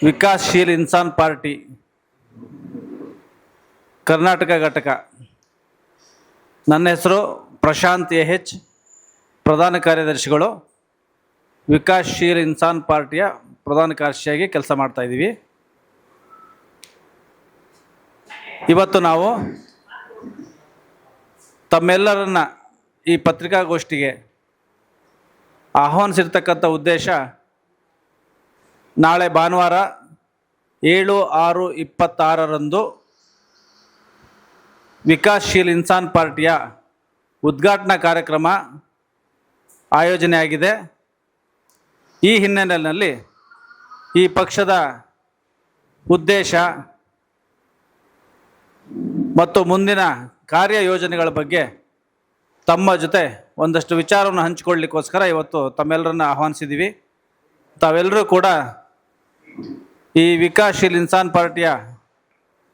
Vikassheel Insaan party Karnataka ಘಟಕ. ನನ್ನ ಹೆಸರು ಪ್ರಶಾಂತ್ ಎಚ್, ಪ್ರಧಾನ ಕಾರ್ಯದರ್ಶಿಗಳು. ವಿಕಾಸಶೀಲ್ ಇನ್ಸಾನ್ ಪಾರ್ಟಿಯ ಪ್ರಧಾನ ಕಾರ್ಯದರ್ಶಿಯಾಗಿ ಕೆಲಸ ಮಾಡ್ತಾ ಇದ್ದೀವಿ. ಇವತ್ತು ನಾವು ತಮ್ಮೆಲ್ಲರನ್ನ ಈ ಪತ್ರಿಕಾಗೋಷ್ಠಿಗೆ ಆಹ್ವಾನಿಸಿರ್ತಕ್ಕಂಥ ಉದ್ದೇಶ, ನಾಳೆ ಭಾನುವಾರ 7/6/26 ವಿಕಾಸಶೀಲ್ ಇನ್ಸಾನ್ ಪಾರ್ಟಿಯ ಉದ್ಘಾಟನಾ ಕಾರ್ಯಕ್ರಮ ಆಯೋಜನೆಯಾಗಿದೆ. ಈ ಹಿನ್ನೆಲೆಯಲ್ಲಿ ಈ ಪಕ್ಷದ ಉದ್ದೇಶ ಮತ್ತು ಮುಂದಿನ ಕಾರ್ಯಯೋಜನೆಗಳ ಬಗ್ಗೆ ತಮ್ಮ ಜೊತೆ ಒಂದಷ್ಟು ವಿಚಾರವನ್ನು ಹಂಚಿಕೊಳ್ಳಲಿಕ್ಕೋಸ್ಕರ ಇವತ್ತು ತಮ್ಮೆಲ್ಲರನ್ನ ಆಹ್ವಾನಿಸಿದ್ದೀವಿ. ತಾವೆಲ್ಲರೂ ಕೂಡ ಈ ವಿಕಾಸಶೀಲ್ ಇನ್ಸಾನ್ ಪಾರ್ಟಿಯ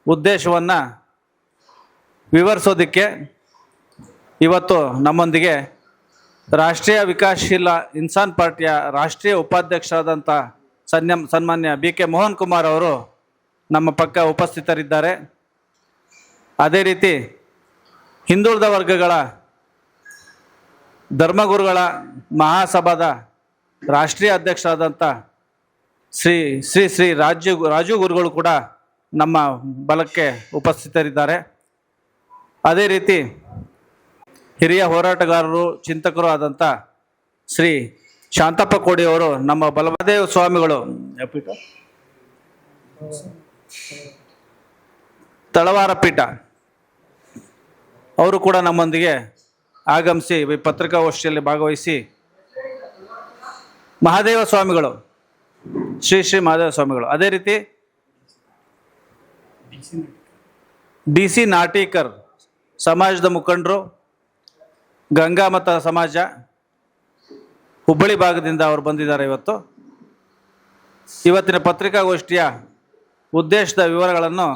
ಉದ್ದೇಶವನ್ನು ವಿವರಿಸೋದಕ್ಕೆ ಇವತ್ತು ನಮ್ಮೊಂದಿಗೆ ರಾಷ್ಟ್ರೀಯ ವಿಕಾಸಶೀಲ ಇನ್ಸಾನ್ ಪಾರ್ಟಿಯ ರಾಷ್ಟ್ರೀಯ ಉಪಾಧ್ಯಕ್ಷರಾದಂಥ ಸನ್ಮಾನ್ಯ BK ಮೋಹನ್ ಕುಮಾರ್ ಅವರು ನಮ್ಮ ಪಕ್ಕ ಉಪಸ್ಥಿತರಿದ್ದಾರೆ. ಅದೇ ರೀತಿ ಹಿಂದುಳಿದ ವರ್ಗಗಳ ಧರ್ಮಗುರುಗಳ ಮಹಾಸಭಾದ ರಾಷ್ಟ್ರೀಯ ಅಧ್ಯಕ್ಷರಾದಂಥ ಶ್ರೀ ರಾಜು ಗುರುಗಳು ಕೂಡ ನಮ್ಮ ಬಲಕ್ಕೆ ಉಪಸ್ಥಿತರಿದ್ದಾರೆ. ಅದೇ ರೀತಿ ಹಿರಿಯ ಹೋರಾಟಗಾರರು, ಚಿಂತಕರು ಆದಂಥ ಶ್ರೀ ಶಾಂತಪ್ಪ ಕೋಡಿಯವರು ನಮ್ಮ ಬಲಮಹದೇವ ಸ್ವಾಮಿಗಳು ತಳವಾರ ಪೀಠ ಅವರು ಕೂಡ ನಮ್ಮೊಂದಿಗೆ ಆಗಮಿಸಿ ಪತ್ರಿಕಾಗೋಷ್ಠಿಯಲ್ಲಿ ಭಾಗವಹಿಸಿ, ಮಹಾದೇವ ಸ್ವಾಮಿಗಳು, ಶ್ರೀ ಮಹಾದೇವ ಸ್ವಾಮಿಗಳು, ಅದೇ ರೀತಿ DC ನಾಟೀಕರ್ ಸಮಾಜದ ಮುಖಂಡರು, ಗಂಗಾಮತ ಸಮಾಜ ಹುಬ್ಬಳ್ಳಿ ಭಾಗದಿಂದ ಅವರು ಬಂದಿದ್ದಾರೆ. ಇವತ್ತಿನ ಪತ್ರಿಕಾಗೋಷ್ಠಿಯ ಉದ್ದೇಶದ ವಿವರಗಳನ್ನು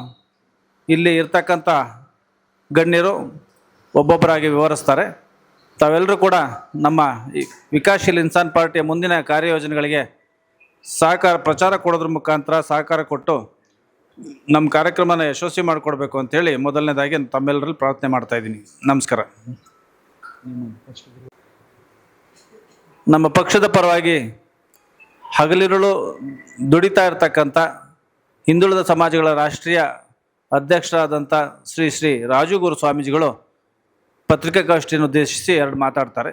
ಇಲ್ಲಿ ಇರ್ತಕ್ಕಂಥ ಗಣ್ಯರು ಒಬ್ಬೊಬ್ಬರಾಗಿ ವಿವರಿಸ್ತಾರೆ. ತಾವೆಲ್ಲರೂ ಕೂಡ ನಮ್ಮ ವಿಕಾಸಶೀಲ್ ಇನ್ಸಾನ್ ಪಾರ್ಟಿಯ ಮುಂದಿನ ಕಾರ್ಯಯೋಜನೆಗಳಿಗೆ ಪ್ರಚಾರ ಕೊಡೋದ್ರ ಮುಖಾಂತರ ಸಹಕಾರ ಕೊಟ್ಟು ನಮ್ಮ ಕಾರ್ಯಕ್ರಮನ ಯಶಸ್ವಿ ಮಾಡಿಕೊಡ್ಬೇಕು ಅಂತೇಳಿ ಮೊದಲನೇದಾಗಿ ತಮ್ಮೆಲ್ಲರಲ್ಲಿ ಪ್ರಾರ್ಥನೆ ಮಾಡ್ತಾ ಇದ್ದೀನಿ. ನಮಸ್ಕಾರ. ನಮ್ಮ ಪಕ್ಷದ ಪರವಾಗಿ ಹಗಲಿರುಳು ದುಡಿತಾ ಇರ್ತಕ್ಕಂಥ ಹಿಂದುಳಿದ ಸಮಾಜಗಳ ರಾಷ್ಟ್ರೀಯ ಅಧ್ಯಕ್ಷರಾದಂಥ ಶ್ರೀ ರಾಜು ಗುರು ಸ್ವಾಮೀಜಿಗಳು ಪತ್ರಿಕಾಗೋಷ್ಠಿಯನ್ನು ಉದ್ದೇಶಿಸಿ 2 ಮಾತಾಡ್ತಾರೆ.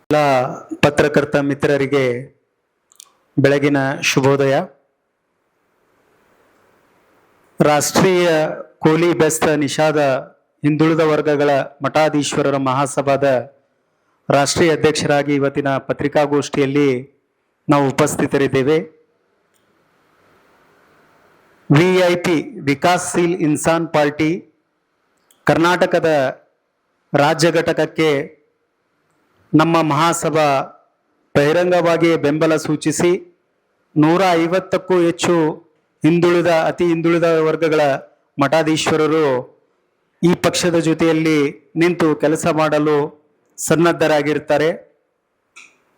ಎಲ್ಲ ಪತ್ರಕರ್ತ ಮಿತ್ರರಿಗೆ ಬೆಳಗಿನ ಶುಭೋದಯ. ರಾಷ್ಟ್ರೀಯ ಕೋಲಿ ಬೆಸ್ತ ನಿಷಾದ ಹಿಂದುಳಿದ ವರ್ಗಗಳ ಮಠಾಧೀಶ್ವರರ ಮಹಾಸಭಾದ ರಾಷ್ಟ್ರೀಯ ಅಧ್ಯಕ್ಷರಾಗಿ ಇವತ್ತಿನ ಪತ್ರಿಕಾಗೋಷ್ಠಿಯಲ್ಲಿ ನಾವು ಉಪಸ್ಥಿತರಿದ್ದೇವೆ. VIP ವಿಕಾಸಶೀಲ್ ಇನ್ಸಾನ್ ಪಾರ್ಟಿ ಕರ್ನಾಟಕದ ರಾಜ್ಯ ಘಟಕಕ್ಕೆ ನಮ್ಮ ಮಹಾಸಭಾ ಬಹಿರಂಗವಾಗಿ ಬೆಂಬಲ ಸೂಚಿಸಿ 150ಕ್ಕೂ ಹೆಚ್ಚು ಅತಿ ಹಿಂದುಳಿದ ವರ್ಗಗಳ ಮಠಾಧೀಶ್ವರರು ಈ ಪಕ್ಷದ ಜೊತೆಯಲ್ಲಿ ನಿಂತು ಕೆಲಸ ಮಾಡಲು ಸನ್ನದ್ಧರಾಗಿರ್ತಾರೆ.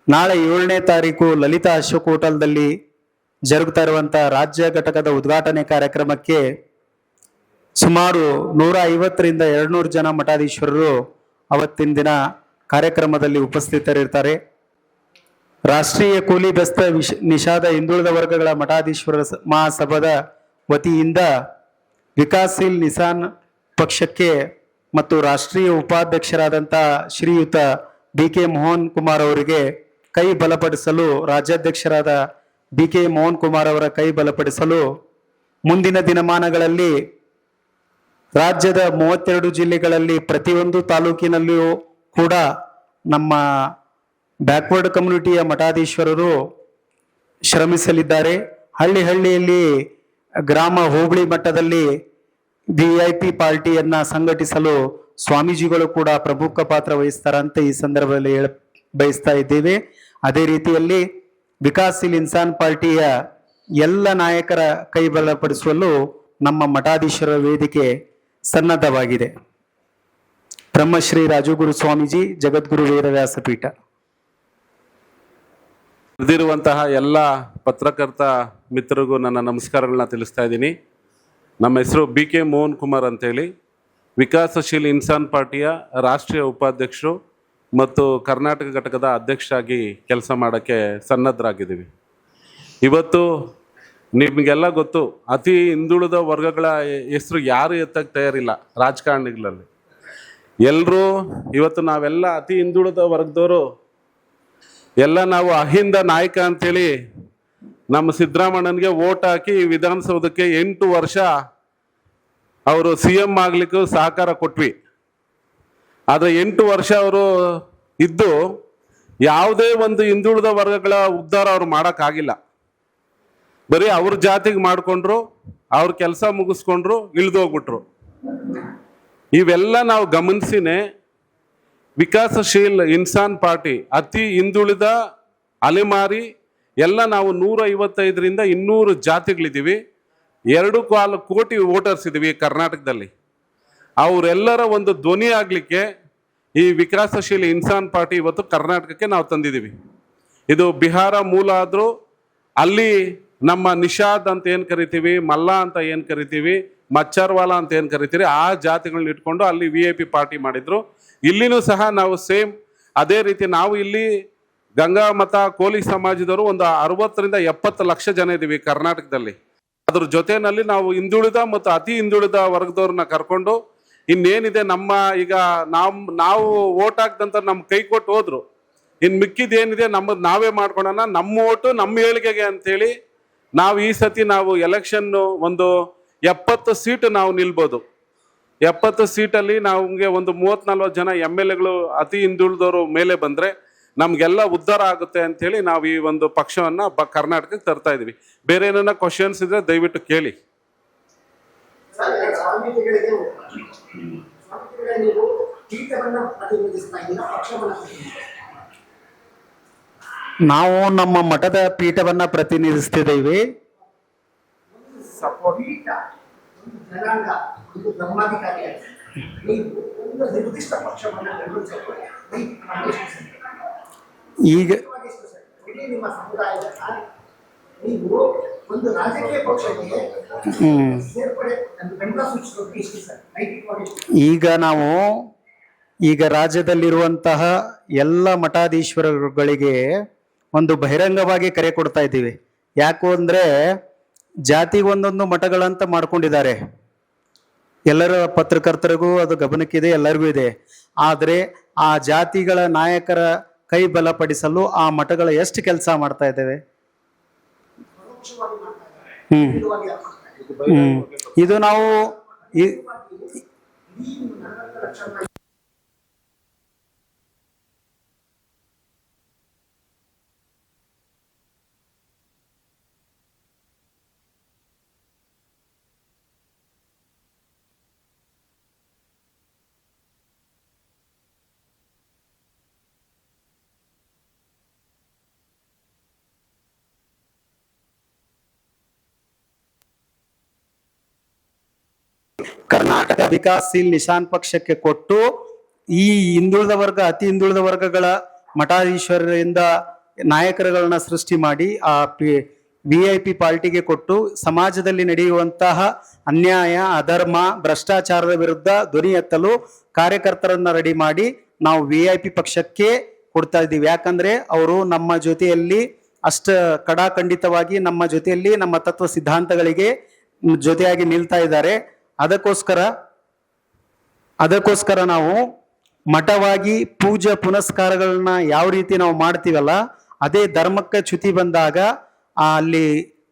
ನಾಳೆ 7ನೇ ತಾರೀಕು ಲಲಿತಾ ಅಶೋಕ್ ಹೋಟೆಲ್ದಲ್ಲಿ ಜರುಗ್ತಾ ಇರುವಂಥ ರಾಜ್ಯ ಘಟಕದ ಉದ್ಘಾಟನೆ ಕಾರ್ಯಕ್ರಮಕ್ಕೆ ಸುಮಾರು 150ರಿಂದ 200 ಜನ ಮಠಾಧೀಶ್ವರರು ಅವತ್ತಿನ ದಿನ ಕಾರ್ಯಕ್ರಮದಲ್ಲಿ ಉಪಸ್ಥಿತರಿರ್ತಾರೆ. ರಾಷ್ಟ್ರೀಯ ಕೂಲಿ ಬೆಸ್ತ ನಿಷಾದ ಹಿಂದುಳಿದ ವರ್ಗಗಳ ಮಠಾಧೀಶ್ವರರ ಮಹಾಸಭಾದ ವತಿಯಿಂದ ವಿಕಾಸಶೀಲ್ ನಿಸಾನ್ ಪಕ್ಷಕ್ಕೆ ಮತ್ತು ರಾಷ್ಟ್ರೀಯ ಉಪಾಧ್ಯಕ್ಷರಾದಂಥ ಶ್ರೀಯುತ BK ಮೋಹನ್ ಕುಮಾರ್ ಅವರಿಗೆ ಕೈ ಬಲಪಡಿಸಲು, ರಾಜ್ಯಾಧ್ಯಕ್ಷರಾದ BK ಮೋಹನ್ ಕುಮಾರ್ ಅವರ ಕೈ ಬಲಪಡಿಸಲು ಮುಂದಿನ ದಿನಮಾನಗಳಲ್ಲಿ ರಾಜ್ಯದ 32 ಜಿಲ್ಲೆಗಳಲ್ಲಿ ಪ್ರತಿಯೊಂದು ತಾಲೂಕಿನಲ್ಲಿಯೂ ಕೂಡ ನಮ್ಮ ಬ್ಯಾಕ್ವರ್ಡ್ ಕಮ್ಯುನಿಟಿಯ ಮಠಾಧೀಶ್ವರರು ಶ್ರಮಿಸಲಿದ್ದಾರೆ. ಹಳ್ಳಿಯಲ್ಲಿ ಗ್ರಾಮ ಹೋಬಳಿ ಮಟ್ಟದಲ್ಲಿ VIP ಪಾರ್ಟಿಯನ್ನ ಸಂಘಟಿಸಲು ಸ್ವಾಮೀಜಿಗಳು ಕೂಡ ಪ್ರಮುಖ ಪಾತ್ರ ವಹಿಸ್ತಾರಂತ ಈ ಸಂದರ್ಭದಲ್ಲಿ ಬಯಸ್ತಾ ಇದ್ದೇವೆ. ಅದೇ ರೀತಿಯಲ್ಲಿ ವಿಕಾಸಶೀಲ್ ಇನ್ಸಾನ್ ಪಾರ್ಟಿಯ ಎಲ್ಲ ನಾಯಕರ ಕೈ ಬಲಪಡಿಸಲು ನಮ್ಮ ಮಠಾಧೀಶರ ವೇದಿಕೆ ಸನ್ನದ್ಧವಾಗಿದೆ. ಬ್ರಹ್ಮಶ್ರೀ ರಾಜುಗುರು ಸ್ವಾಮೀಜಿ, ಜಗದ್ಗುರು ವೇದವ್ಯಾಸ ಪೀಠ. ಇರುವಂತಹ ಎಲ್ಲ ಪತ್ರಕರ್ತ ಮಿತ್ರರಿಗೂ ನನ್ನ ನಮಸ್ಕಾರಗಳನ್ನ ತಿಳಿಸ್ತಾ ಇದ್ದೀನಿ. ನಮ್ಮ ಹೆಸರು BK ಮೋಹನ್ ಕುಮಾರ್ ಅಂತೇಳಿ, ವಿಕಾಸಶೀಲ್ ಇನ್ಸಾನ್ ಪಾರ್ಟಿಯ ರಾಷ್ಟ್ರೀಯ ಉಪಾಧ್ಯಕ್ಷರು ಮತ್ತು ಕರ್ನಾಟಕ ಘಟಕದ ಅಧ್ಯಕ್ಷರಾಗಿ ಕೆಲಸ ಮಾಡೋಕ್ಕೆ ಸನ್ನದ್ಧರಾಗಿದ್ದೀವಿ. ಇವತ್ತು ನಿಮಗೆಲ್ಲ ಗೊತ್ತು, ಅತಿ ಹಿಂದುಳಿದ ವರ್ಗಗಳ ಹೆಸರು ಯಾರು ಎತ್ತಕ್ಕೆ ತಯಾರಿಲ್ಲ ರಾಜಕಾರಣಿಗಳಲ್ಲಿ. ಎಲ್ಲರೂ ಇವತ್ತು ನಾವೆಲ್ಲ ಅತಿ ಹಿಂದುಳಿದ ವರ್ಗದವರು ಎಲ್ಲ ನಾವು ಅಹಿಂದ ನಾಯಕ ಅಂತೇಳಿ ನಮ್ಮ ಸಿದ್ದರಾಮಣ್ಣನಿಗೆ ವೋಟ್ ಹಾಕಿ ವಿಧಾನಸೌಧಕ್ಕೆ 8 ವರ್ಷ ಅವರು CM ಆಗ್ಲಿಕ್ಕೂ ಸಹಕಾರ ಕೊಟ್ವಿ. ಆದರೆ 8 ವರ್ಷ ಅವರು ಇದ್ದು ಯಾವುದೇ ಒಂದು ಹಿಂದುಳಿದ ವರ್ಗಗಳ ಉದ್ಧಾರ ಅವ್ರು ಮಾಡೋಕ್ಕಾಗಿಲ್ಲ. ಬರೀ ಅವ್ರ ಜಾತಿಗೆ ಮಾಡಿಕೊಂಡ್ರು, ಅವ್ರ ಕೆಲಸ ಮುಗಿಸ್ಕೊಂಡ್ರು, ಇಳಿದೋಗ್ಬಿಟ್ರು. ಇವೆಲ್ಲ ನಾವು ಗಮನಿಸಿನೇ ವಿಕಾಸಶೀಲ್ ಇನ್ಸಾನ್ ಪಾರ್ಟಿ ಅತಿ ಹಿಂದುಳಿದ ಅಲೆಮಾರಿ ಎಲ್ಲ ನಾವು 155ರಿಂದ 200 ಜಾತಿಗಳಿದ್ದೀವಿ. 2.25 ಕೋಟಿ ವೋಟರ್ಸ್ ಇದ್ದೀವಿ ಕರ್ನಾಟಕದಲ್ಲಿ. ಅವರೆಲ್ಲರ ಒಂದು ಧ್ವನಿ ಆಗಲಿಕ್ಕೆ ಈ ವಿಕಾಸಶೀಲ್ ಇನ್ಸಾನ್ ಪಾರ್ಟಿ ಇವತ್ತು ಕರ್ನಾಟಕಕ್ಕೆ ನಾವು ತಂದಿದ್ದೀವಿ. ಇದು ಬಿಹಾರ ಮೂಲ ಆದರೂ ಅಲ್ಲಿ ನಮ್ಮ ನಿಷಾದ್ ಅಂತ ಏನು ಕರಿತೀವಿ, ಮಲ್ಲ ಅಂತ ಏನು ಕರಿತೀವಿ, ಮಚ್ಚರ್ವಾಲ ಅಂತ ಏನು ಕರಿತೀವಿ, ಆ ಜಾತಿಗಳನ್ನ ಇಟ್ಕೊಂಡು ಅಲ್ಲಿ VIP ಪಾರ್ಟಿ ಮಾಡಿದ್ರು. ಇಲ್ಲಿನೂ ಸಹ ನಾವು ಸೇಮ್ ಅದೇ ರೀತಿ ನಾವು ಇಲ್ಲಿ ಗಂಗಾ ಮತ ಕೋಲಿ ಸಮಾಜದವರು ಒಂದು 60ರಿಂದ 70 ಲಕ್ಷ ಜನ ಇದ್ದೀವಿ ಕರ್ನಾಟಕದಲ್ಲಿ. ಅದ್ರ ಜೊತೆಯಲ್ಲಿ ನಾವು ಹಿಂದುಳಿದ ಮತ್ತು ಅತಿ ಹಿಂದುಳಿದ ವರ್ಗದವ್ರನ್ನ ಕರ್ಕೊಂಡು ಇನ್ನೇನಿದೆ ನಮ್ಮ ಈಗ ನಾವು ಓಟ್ ಹಾಕ್ದಂತ ನಮ್ಮ ಕೈ ಕೊಟ್ಟು ಹೋದ್ರು. ಇನ್ನು ಮಿಕ್ಕಿದೇನಿದೆ ನಮ್ಮದು ನಾವೇ ಮಾಡ್ಕೊಳ್ಳೋಣ, ನಮ್ಮ ಓಟು ನಮ್ಮ ಏಳಿಗೆಗೆ ಅಂತೇಳಿ ನಾವು ಈ ಸತಿ ನಾವು ಎಲೆಕ್ಷನ್ ಒಂದು 70 ಸೀಟ್ ನಾವು ನಿಲ್ಬೋದು. 70 ಸೀಟಲ್ಲಿ ನಮಗೆ ಒಂದು 30-40 ಜನ MLAಗಳು ಅತಿ ಹಿಂದುಳಿದವರು ಮೇಲೆ ಬಂದರೆ ನಮಗೆಲ್ಲ ಉದ್ಧಾರ ಆಗುತ್ತೆ ಅಂಥೇಳಿ ನಾವು ಈ ಒಂದು ಪಕ್ಷವನ್ನು ಕರ್ನಾಟಕಕ್ಕೆ ತರ್ತಾ ಇದ್ದೀವಿ. ಬೇರೆ ಏನಾರ ಕ್ವಶನ್ಸ್ ಇದ್ರೆ ದಯವಿಟ್ಟು ಕೇಳಿ. ನಾವು ನಮ್ಮ ಮಠದ ಪೀಠವನ್ನ ಪ್ರತಿನಿಧಿಸ್ತಿದ್ದೀವಿ. ಈಗ ಈಗ ರಾಜ್ಯದಲ್ಲಿರುವಂತಹ ಎಲ್ಲ ಮಠಾಧೀಶ್ವರಗಳಿಗೆ ಒಂದು ಬಹಿರಂಗವಾಗಿ ಕರೆ ಕೊಡ್ತಾ ಇದ್ದೀವಿ. ಯಾಕು ಅಂದ್ರೆ ಜಾತಿಗೆ ಒಂದೊಂದು ಮಠಗಳಂತ ಮಾಡ್ಕೊಂಡಿದ್ದಾರೆ. ಎಲ್ಲರ ಪತ್ರಕರ್ತರಿಗೂ ಅದು ಗಮನಕ್ಕಿದೆ, ಎಲ್ಲರಿಗೂ ಇದೆ. ಆದರೆ ಆ ಜಾತಿಗಳ ನಾಯಕರ ಕೈ ಬಲಪಡಿಸಲು ಆ ಮಠಗಳು ಎಷ್ಟು ಕೆಲಸ ಮಾಡ್ತಾ ಇದ್ದೇವೆ. ಇದು ನಾವು ಕರ್ನಾಟಕ ವಿಕಾಸಶೀಲ್ ನಿಶಾನ್ ಪಕ್ಷಕ್ಕೆ ಕೊಟ್ಟು ಈ ಹಿಂದುಳಿದ ವರ್ಗ ಅತಿ ಹಿಂದುಳಿದ ವರ್ಗಗಳ ಮಠಾಧೀಶ್ವರರಿಂದ ನಾಯಕರುಗಳನ್ನ ಸೃಷ್ಟಿ ಮಾಡಿ ಆ VIP ಪಾರ್ಟಿಗೆ ಕೊಟ್ಟು ಸಮಾಜದಲ್ಲಿ ನಡೆಯುವಂತಹ ಅನ್ಯಾಯ, ಅಧರ್ಮ, ಭ್ರಷ್ಟಾಚಾರದ ವಿರುದ್ಧ ಧ್ವನಿ ಎತ್ತಲು ಕಾರ್ಯಕರ್ತರನ್ನ ರೆಡಿ ಮಾಡಿ ನಾವು VIP ಪಕ್ಷಕ್ಕೆ ಕೊಡ್ತಾ ಇದ್ದೀವಿ. ಯಾಕಂದ್ರೆ ಅವರು ನಮ್ಮ ಜೊತೆಯಲ್ಲಿ ಅಷ್ಟ ಕಡಾಖಂಡಿತವಾಗಿ ನಮ್ಮ ಜೊತೆಯಲ್ಲಿ ನಮ್ಮ ತತ್ವ ಸಿದ್ಧಾಂತಗಳಿಗೆ ಜೊತೆಯಾಗಿ ನಿಲ್ತಾ ಇದ್ದಾರೆ. ಅದಕ್ಕೋಸ್ಕರ ನಾವು ಮಠವಾಗಿ ಪೂಜೆ ಪುನಸ್ಕಾರಗಳನ್ನ ಯಾವ ರೀತಿ ನಾವು ಮಾಡ್ತೀವಲ್ಲ, ಅದೇ ಧರ್ಮಕ್ಕೆ ಚ್ಯುತಿ ಬಂದಾಗ ಅಲ್ಲಿ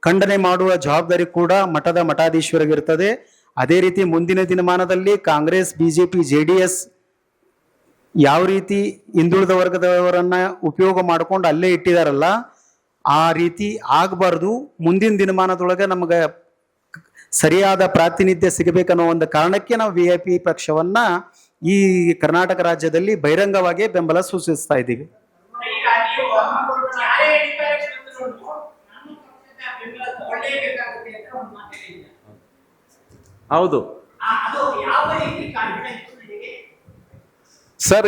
ಖಂಡನೆ ಮಾಡುವ ಜವಾಬ್ದಾರಿ ಕೂಡ ಮಠದ ಮಠಾಧೀಶ್ವರಿಗಿರ್ತದೆ. ಅದೇ ರೀತಿ ಮುಂದಿನ ದಿನಮಾನದಲ್ಲಿ ಕಾಂಗ್ರೆಸ್, BJP, JDS ಯಾವ ರೀತಿ ಹಿಂದುಳಿದ ವರ್ಗದವರನ್ನ ಉಪಯೋಗ ಮಾಡ್ಕೊಂಡು ಅಲ್ಲೇ ಇಟ್ಟಿದಾರಲ್ಲ, ಆ ರೀತಿ ಆಗಬಾರ್ದು. ಮುಂದಿನ ದಿನಮಾನದೊಳಗೆ ನಮಗೆ ಸರಿಯಾದ ಪ್ರಾತಿನಿಧ್ಯ ಸಿಗಬೇಕನ್ನೋ ಒಂದು ಕಾರಣಕ್ಕೆ ನಾವು VIP ಪಕ್ಷವನ್ನ ಈ ಕರ್ನಾಟಕ ರಾಜ್ಯದಲ್ಲಿ ಬಹಿರಂಗವಾಗಿ ಬೆಂಬಲ ಸೂಚಿಸ್ತಾ ಇದ್ದೀವಿ. ಹೌದು ಸರ್,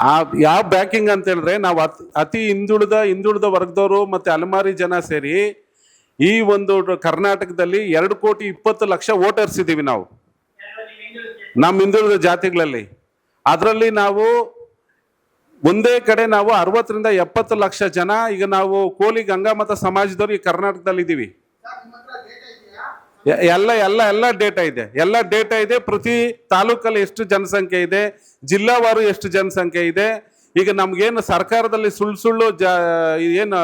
ಆ ಯಾವ ಬ್ಯಾಕಿಂಗ್ ಅಂತ ಹೇಳಿದ್ರೆ ನಾವು ಅತಿ ಹಿಂದುಳಿದ ವರ್ಗದವರು ಮತ್ತೆ ಅಲೆಮಾರಿ ಜನ ಸೇರಿ ಈ ಒಂದು ಕರ್ನಾಟಕದಲ್ಲಿ 2,20,00,000 ವೋಟರ್ಸ್ ಇದ್ದೀವಿ ನಾವು ನಮ್ಮ ಹಿಂದುಳಿದ ಜಾತಿಗಳಲ್ಲಿ. ಅದರಲ್ಲಿ ನಾವು ಒಂದೇ ಕಡೆ ನಾವು 60-70 ಲಕ್ಷ ಜನ ಈಗ ನಾವು ಕೋಲಿ ಗಂಗಾಮತ ಸಮಾಜದವ್ರು ಈ ಕರ್ನಾಟಕದಲ್ಲಿ ಇದ್ದೀವಿ. ಎಲ್ಲ ಡೇಟಾ ಇದೆ. ಪ್ರತಿ ತಾಲೂಕಲ್ಲಿ ಎಷ್ಟು ಜನಸಂಖ್ಯೆ ಇದೆ, ಜಿಲ್ಲಾವಾರು ಎಷ್ಟು ಜನಸಂಖ್ಯೆ ಇದೆ. ಈಗ ನಮ್ಗೇನು ಸರ್ಕಾರದಲ್ಲಿ ಸುಳ್ಳು ಏನು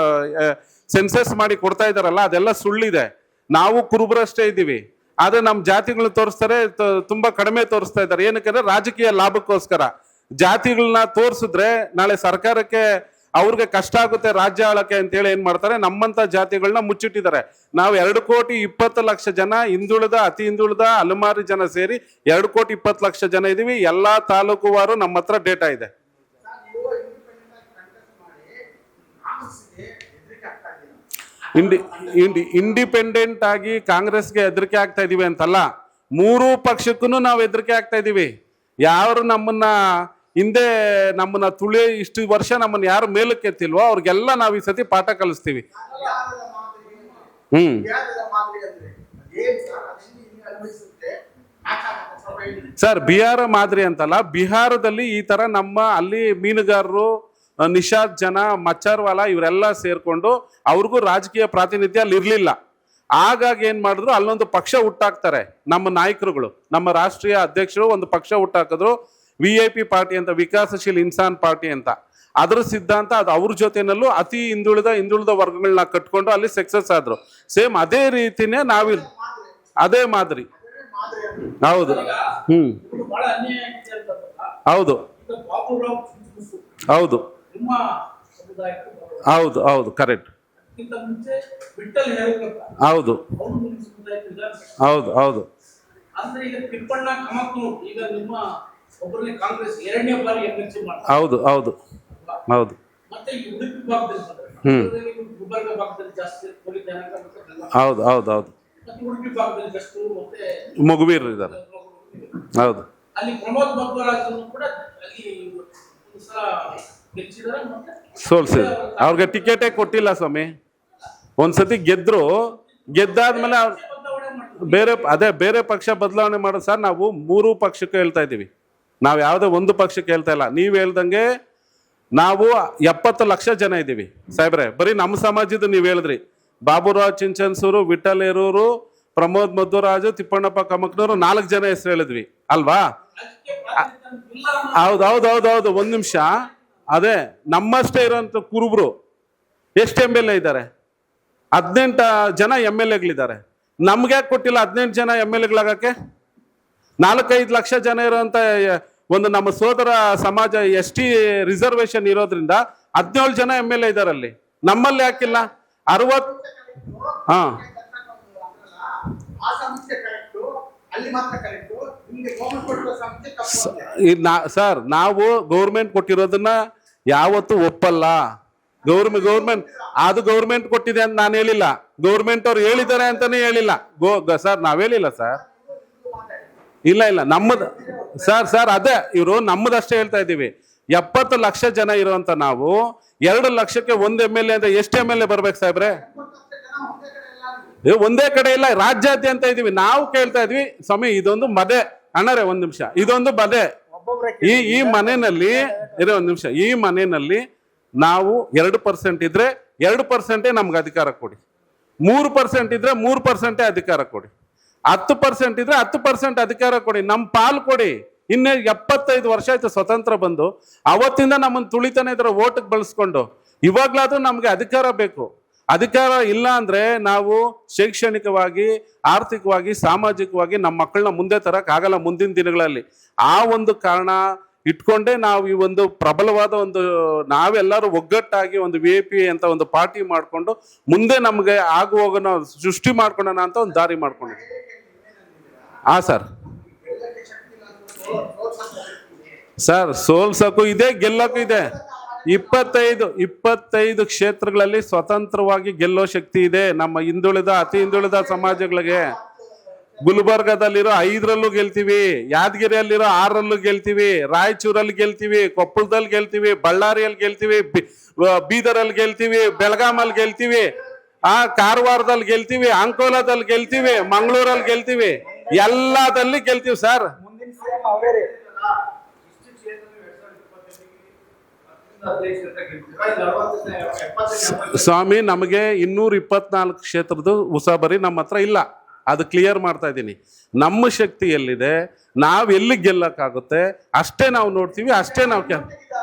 ಸೆನ್ಸಸ್ ಮಾಡಿ ಕೊಡ್ತಾ ಇದಾರಲ್ಲ, ಅದೆಲ್ಲ ಸುಳ್ಳಿದೆ. ನಾವು ಕುರುಬರಷ್ಟೇ ಇದ್ದೀವಿ, ಆದ್ರೆ ನಮ್ಮ ಜಾತಿಗಳನ್ನ ತೋರಿಸ್ತಾರೆ, ತುಂಬಾ ಕಡಿಮೆ ತೋರಿಸ್ತಾ ಇದ್ದಾರೆ. ಏನಕ್ಕೆ ರಾಜಕೀಯ ಲಾಭಕ್ಕೋಸ್ಕರ. ಜಾತಿಗಳನ್ನ ತೋರಿಸಿದ್ರೆ ನಾಳೆ ಸರ್ಕಾರಕ್ಕೆ ಅವ್ರಿಗೆ ಕಷ್ಟ ಆಗುತ್ತೆ ರಾಜ್ಯ ಆಳಕ್ಕೆ ಅಂತೇಳಿ ಏನ್ ಮಾಡ್ತಾರೆ, ನಮ್ಮಂತ ಜಾತಿಗಳನ್ನ ಮುಚ್ಚಿಟ್ಟಿದ್ದಾರೆ. ನಾವು 2,20,00,000 ಜನ ಅತಿ ಹಿಂದುಳಿದ ಅಲೆಮಾರಿ ಜನ ಸೇರಿ 2,20,00,000 ಜನ ಇದೀವಿ. ಎಲ್ಲಾ ತಾಲೂಕುವಾರು ನಮ್ಮ ಹತ್ರ ಡೇಟಾ ಇದೆ. ಇಂಡಿಪೆಂಡೆಂಟ್ ಆಗಿ ಕಾಂಗ್ರೆಸ್ಗೆ ಹೆದರಿಕೆ ಆಗ್ತಾ ಇದೀವಿ ಅಂತಲ್ಲ, 3 ಪಕ್ಷಕ್ಕೂ ನಾವು ಹೆದರಿಕೆ ಆಗ್ತಾ ಇದೀವಿ. ಯಾರು ನಮ್ಮನ್ನ ತುಳಿ ಇಷ್ಟು ವರ್ಷ ನಮ್ಮನ್ನ ಯಾರು ಮೇಲಕ್ಕೆ ಎತ್ತಿಲ್ವೋ ಅವ್ರಿಗೆಲ್ಲ ನಾವು ಈ ಸತಿ ಪಾಠ ಕಲಿಸ್ತೀವಿ. ಸರ್, ಬಿಹಾರ ಮಾದರಿ ಅಂತಲ್ಲ, ಬಿಹಾರದಲ್ಲಿ ಈ ತರ ಅಲ್ಲಿ ಮೀನುಗಾರರು, ನಿಷಾದ್ ಜನ, ಮಚ್ಚಾರ್ವಾಲ ಇವರೆಲ್ಲ ಸೇರ್ಕೊಂಡು ಅವ್ರಿಗೂ ರಾಜಕೀಯ ಪ್ರಾತಿನಿಧ್ಯ ಅಲ್ಲಿ ಇರ್ಲಿಲ್ಲ. ಹಾಗಾಗಿ ಏನ್ ಮಾಡಿದ್ರು, ಅಲ್ಲೊಂದು ಪಕ್ಷ ಹುಟ್ಟಾಕ್ತಾರೆ ನಮ್ಮ ನಾಯಕರುಗಳು. ನಮ್ಮ ರಾಷ್ಟ್ರೀಯ ಅಧ್ಯಕ್ಷರು ಒಂದು ಪಕ್ಷ ಹುಟ್ಟಾಕಿದ್ರು, VIP ಪಾರ್ಟಿ ಅಂತ, ವಿಕಾಸಶೀಲ್ ಇನ್ಸಾನ್ ಪಾರ್ಟಿ ಅಂತ. ಅದ್ರ ಸಿದ್ಧಾಂತ ಅದು ಅವ್ರ ಜೊತೆನಲ್ಲೂ ಅತಿ ಹಿಂದುಳಿದ ವರ್ಗಗಳನ್ನ ಕಟ್ಕೊಂಡು ಅಲ್ಲಿ ಸಕ್ಸಸ್ ಆದ್ರು. ಸೇಮ್ ಅದೇ ರೀತಿನೇ ಅದೇ ಮಾದರಿ. ಹೌದು. ಹೌದು ಹೌದು ಹೌದು ಹೌದು ಕರೆಕ್ಟ್. ಹೌದು ಹೌದು ಹೌದು ಹೌದು ಹೌದು ಹೌದು ಹೌದು ಹೌದು ಹೌದು ಮಗುವೀರ್ ಇದ್ದಾರೆ. ಹೌದು ಸೋಲ್ಸಿದ್ರು. ಅವ್ರಿಗೆ ಟಿಕೆಟೇ ಕೊಟ್ಟಿಲ್ಲ ಸ್ವಾಮಿ. ಒಂದ್ಸತಿ ಗೆದ್ದಾದ್ಮೇಲೆ ಬೇರೆ ಪಕ್ಷ ಬದಲಾವಣೆ ಮಾಡೋದು. ಸರ್, ನಾವು 3 ಪಕ್ಷಕ್ಕೆ ಹೇಳ್ತಾ ಇದ್ದೀವಿ, ನಾವು ಯಾವುದೇ ಒಂದು ಪಕ್ಷಕ್ಕೆ ಹೇಳ್ತಾ ಇಲ್ಲ. ನೀವು ಹೇಳ್ದಂಗೆ ನಾವು 70 ಲಕ್ಷ ಜನ ಇದ್ದೀವಿ ಸಾಹೇಬ್ರೆ. ಬರೀ ನಮ್ಮ ಸಮಾಜದ ನೀವು ಹೇಳಿದ್ರಿ, ಬಾಬುರಾವ್ ಚಿಂಚನ್ಸೂರು, ವಿಠಲ್ ಹೇರೂರು, ಪ್ರಮೋದ್ ಮಧ್ವರಾಜು, ತಿಪ್ಪಣ್ಣಪ್ಪ ಕಮಕ್ನೂರು, 4 ಜನ ಹೆಸರು ಹೇಳಿದ್ವಿ ಅಲ್ವಾ? ಹೌದು. ಒಂದ್ ನಿಮಿಷ. ಅದೇ ನಮ್ಮಷ್ಟೇ ಇರೋಂಥ ಕುರುಬರು ಎಷ್ಟು MLA ಇದ್ದಾರೆ? 18 ಜನ MLAಗಳಿದ್ದಾರೆ. ನಮ್ಗೆ ಯಾಕೆ ಕೊಟ್ಟಿಲ್ಲ 18 ಜನ MLAಗಳಾಗಕ್ಕೆ? 4-5 ಲಕ್ಷ ಜನ ಇರೋಂಥ ಒಂದು ನಮ್ಮ ಸೋದರ ಸಮಾಜ ST ರಿಸರ್ವೇಶನ್ ಇರೋದ್ರಿಂದ 17 ಜನ MLA ಇದಾರಲ್ಲಿ. ನಮ್ಮಲ್ಲಿ ಯಾಕಿಲ್ಲ? 60. ಹಾ ಸರ್, ನಾವು ಗೌರ್ಮೆಂಟ್ ಕೊಟ್ಟಿರೋದನ್ನ ಯಾವತ್ತು ಒಪ್ಪಲ್ಲ. ಗೌರ್ಮೆಂಟ್ ಕೊಟ್ಟಿದೆ ಅಂತ ನಾನು ಹೇಳಿಲ್ಲ. ಗೌರ್ಮೆಂಟ್ ಅವ್ರು ಹೇಳಿದ್ದಾರೆ ಅಂತಾನೆ ಹೇಳಿಲ್ಲ ಸರ್, ನಾವ್ ಹೇಳಿಲ್ಲ ಸರ್. ಇಲ್ಲ ನಮ್ಮದು ಸರ್ ಅದೇ ಇವರು ನಮ್ಮದಷ್ಟೇ ಹೇಳ್ತಾ ಇದ್ದೀವಿ. 70 ಲಕ್ಷ ಜನ ಇರುವಂತ ನಾವು 2 ಲಕ್ಷಕ್ಕೆ 1 MLA ಅಂತ ಎಷ್ಟು MLA ಬರ್ಬೇಕು ಸಾಹೇಬ್ರೆ? ಒಂದೇ ಕಡೆ ಇಲ್ಲ, ರಾಜ್ಯಾದ್ಯಂತ ಇದೀವಿ. ನಾವು ಕೇಳ್ತಾ ಇದ್ವಿ ಸ್ವಾಮಿ, ಇದೊಂದು ಮದೆ ಅಣ್ಣರೇ, ಒಂದ್ ನಿಮಿಷ, ಇದೊಂದು ಮದೆ. ಈ ಮನೆಯಲ್ಲಿ ಒಂದ್ ನಿಮಿಷ, ಈ ಮನೆಯಲ್ಲಿ ನಾವು 2% ಇದ್ರೆ 2% ನಮ್ಗೆ ಅಧಿಕಾರ ಕೊಡಿ, 3% ಇದ್ರೆ 3% ಅಧಿಕಾರ ಕೊಡಿ, 10% ಇದ್ರೆ 10% ಅಧಿಕಾರ ಕೊಡಿ, ನಮ್ ಪಾಲ್ ಕೊಡಿ. ಇನ್ನೇ 75 ವರ್ಷ ಆಯ್ತು ಸ್ವತಂತ್ರ ಬಂದು, ಅವತ್ತಿಂದ ನಮ್ಮನ್ನು ತುಳಿತಾನೆ ಇದ್ರೆ ಓಟಿಗೆ ಬಳಸ್ಕೊಂಡು. ಇವಾಗ್ಲಾದ್ರೂ ನಮ್ಗೆ ಅಧಿಕಾರ ಬೇಕು. ಅಧಿಕಾರ ಇಲ್ಲ ಅಂದ್ರೆ ನಾವು ಶೈಕ್ಷಣಿಕವಾಗಿ, ಆರ್ಥಿಕವಾಗಿ, ಸಾಮಾಜಿಕವಾಗಿ ನಮ್ಮ ಮಕ್ಕಳನ್ನ ಮುಂದೆ ತರಕ್ ಆಗಲ್ಲ ಮುಂದಿನ ದಿನಗಳಲ್ಲಿ. ಆ ಒಂದು ಕಾರಣ ಇಟ್ಕೊಂಡೇ ನಾವು ಈ ಒಂದು ಪ್ರಬಲವಾದ ನಾವೆಲ್ಲರೂ ಒಗ್ಗಟ್ಟಾಗಿ ಒಂದು VIP ಅಂತ ಒಂದು ಪಾರ್ಟಿ ಮಾಡ್ಕೊಂಡು ಮುಂದೆ ನಮ್ಗೆ ಹೋಗೋಣ ಸೃಷ್ಟಿ ಮಾಡ್ಕೊಳ್ಳೋಣ ಅಂತ ಒಂದು ದಾರಿ ಮಾಡ್ಕೊಂಡಿದ್ವಿ. ಸರ್ ಸೋಲ್ಸಕ್ಕೂ ಇದೆ, ಗೆಲ್ಲಕ್ಕೂ ಇದೆ. 25 ಕ್ಷೇತ್ರಗಳಲ್ಲಿ ಸ್ವತಂತ್ರವಾಗಿ ಗೆಲ್ಲೋ ಶಕ್ತಿ ಇದೆ ನಮ್ಮ ಅತಿ ಹಿಂದುಳಿದ ಸಮಾಜಗಳಿಗೆ. ಗುಲ್ಬರ್ಗದಲ್ಲಿರೋ 5ರಲ್ಲೂ ಗೆಲ್ತೀವಿ, ಯಾದಗಿರಿಯಲ್ಲಿರೋ 6ರಲ್ಲೂ ಗೆಲ್ತೀವಿ, ರಾಯಚೂರಲ್ಲಿ ಗೆಲ್ತೀವಿ, ಕೊಪ್ಪಳದಲ್ಲಿ ಗೆಲ್ತೀವಿ, ಬಳ್ಳಾರಿಯಲ್ಲಿ ಗೆಲ್ತೀವಿ, ಬೀದರಲ್ಲಿ ಗೆಲ್ತೀವಿ, ಬೆಳಗಾಮಲ್ಲಿ ಗೆಲ್ತೀವಿ, ಕಾರವಾರದಲ್ಲಿ ಗೆಲ್ತೀವಿ, ಅಂಕೋಲಾದಲ್ಲಿ ಗೆಲ್ತೀವಿ, ಮಂಗಳೂರಲ್ಲಿ ಗೆಲ್ತೀವಿ, ಎಲ್ಲದಲ್ಲಿ ಗೆಲ್ತೀವಿ ಸರ್. ಸ್ವಾಮಿ, ನಮಗೆ 224 ಕ್ಷೇತ್ರದ ಉಸಾಬರಿ ನಮ್ಮ ಹತ್ರ ಇಲ್ಲ. ಅದು ಕ್ಲಿಯರ್ ಮಾಡ್ತಾ ಇದ್ದೀನಿ. ನಮ್ಮ ಶಕ್ತಿ ಎಲ್ಲಿದೆ, ನಾವು ಎಲ್ಲಿ ಗೆಲ್ಲಕ್ಕಾಗುತ್ತೆ ಅಷ್ಟೇ ನಾವು ನೋಡ್ತೀವಿ, ಅಷ್ಟೇ ನಾವು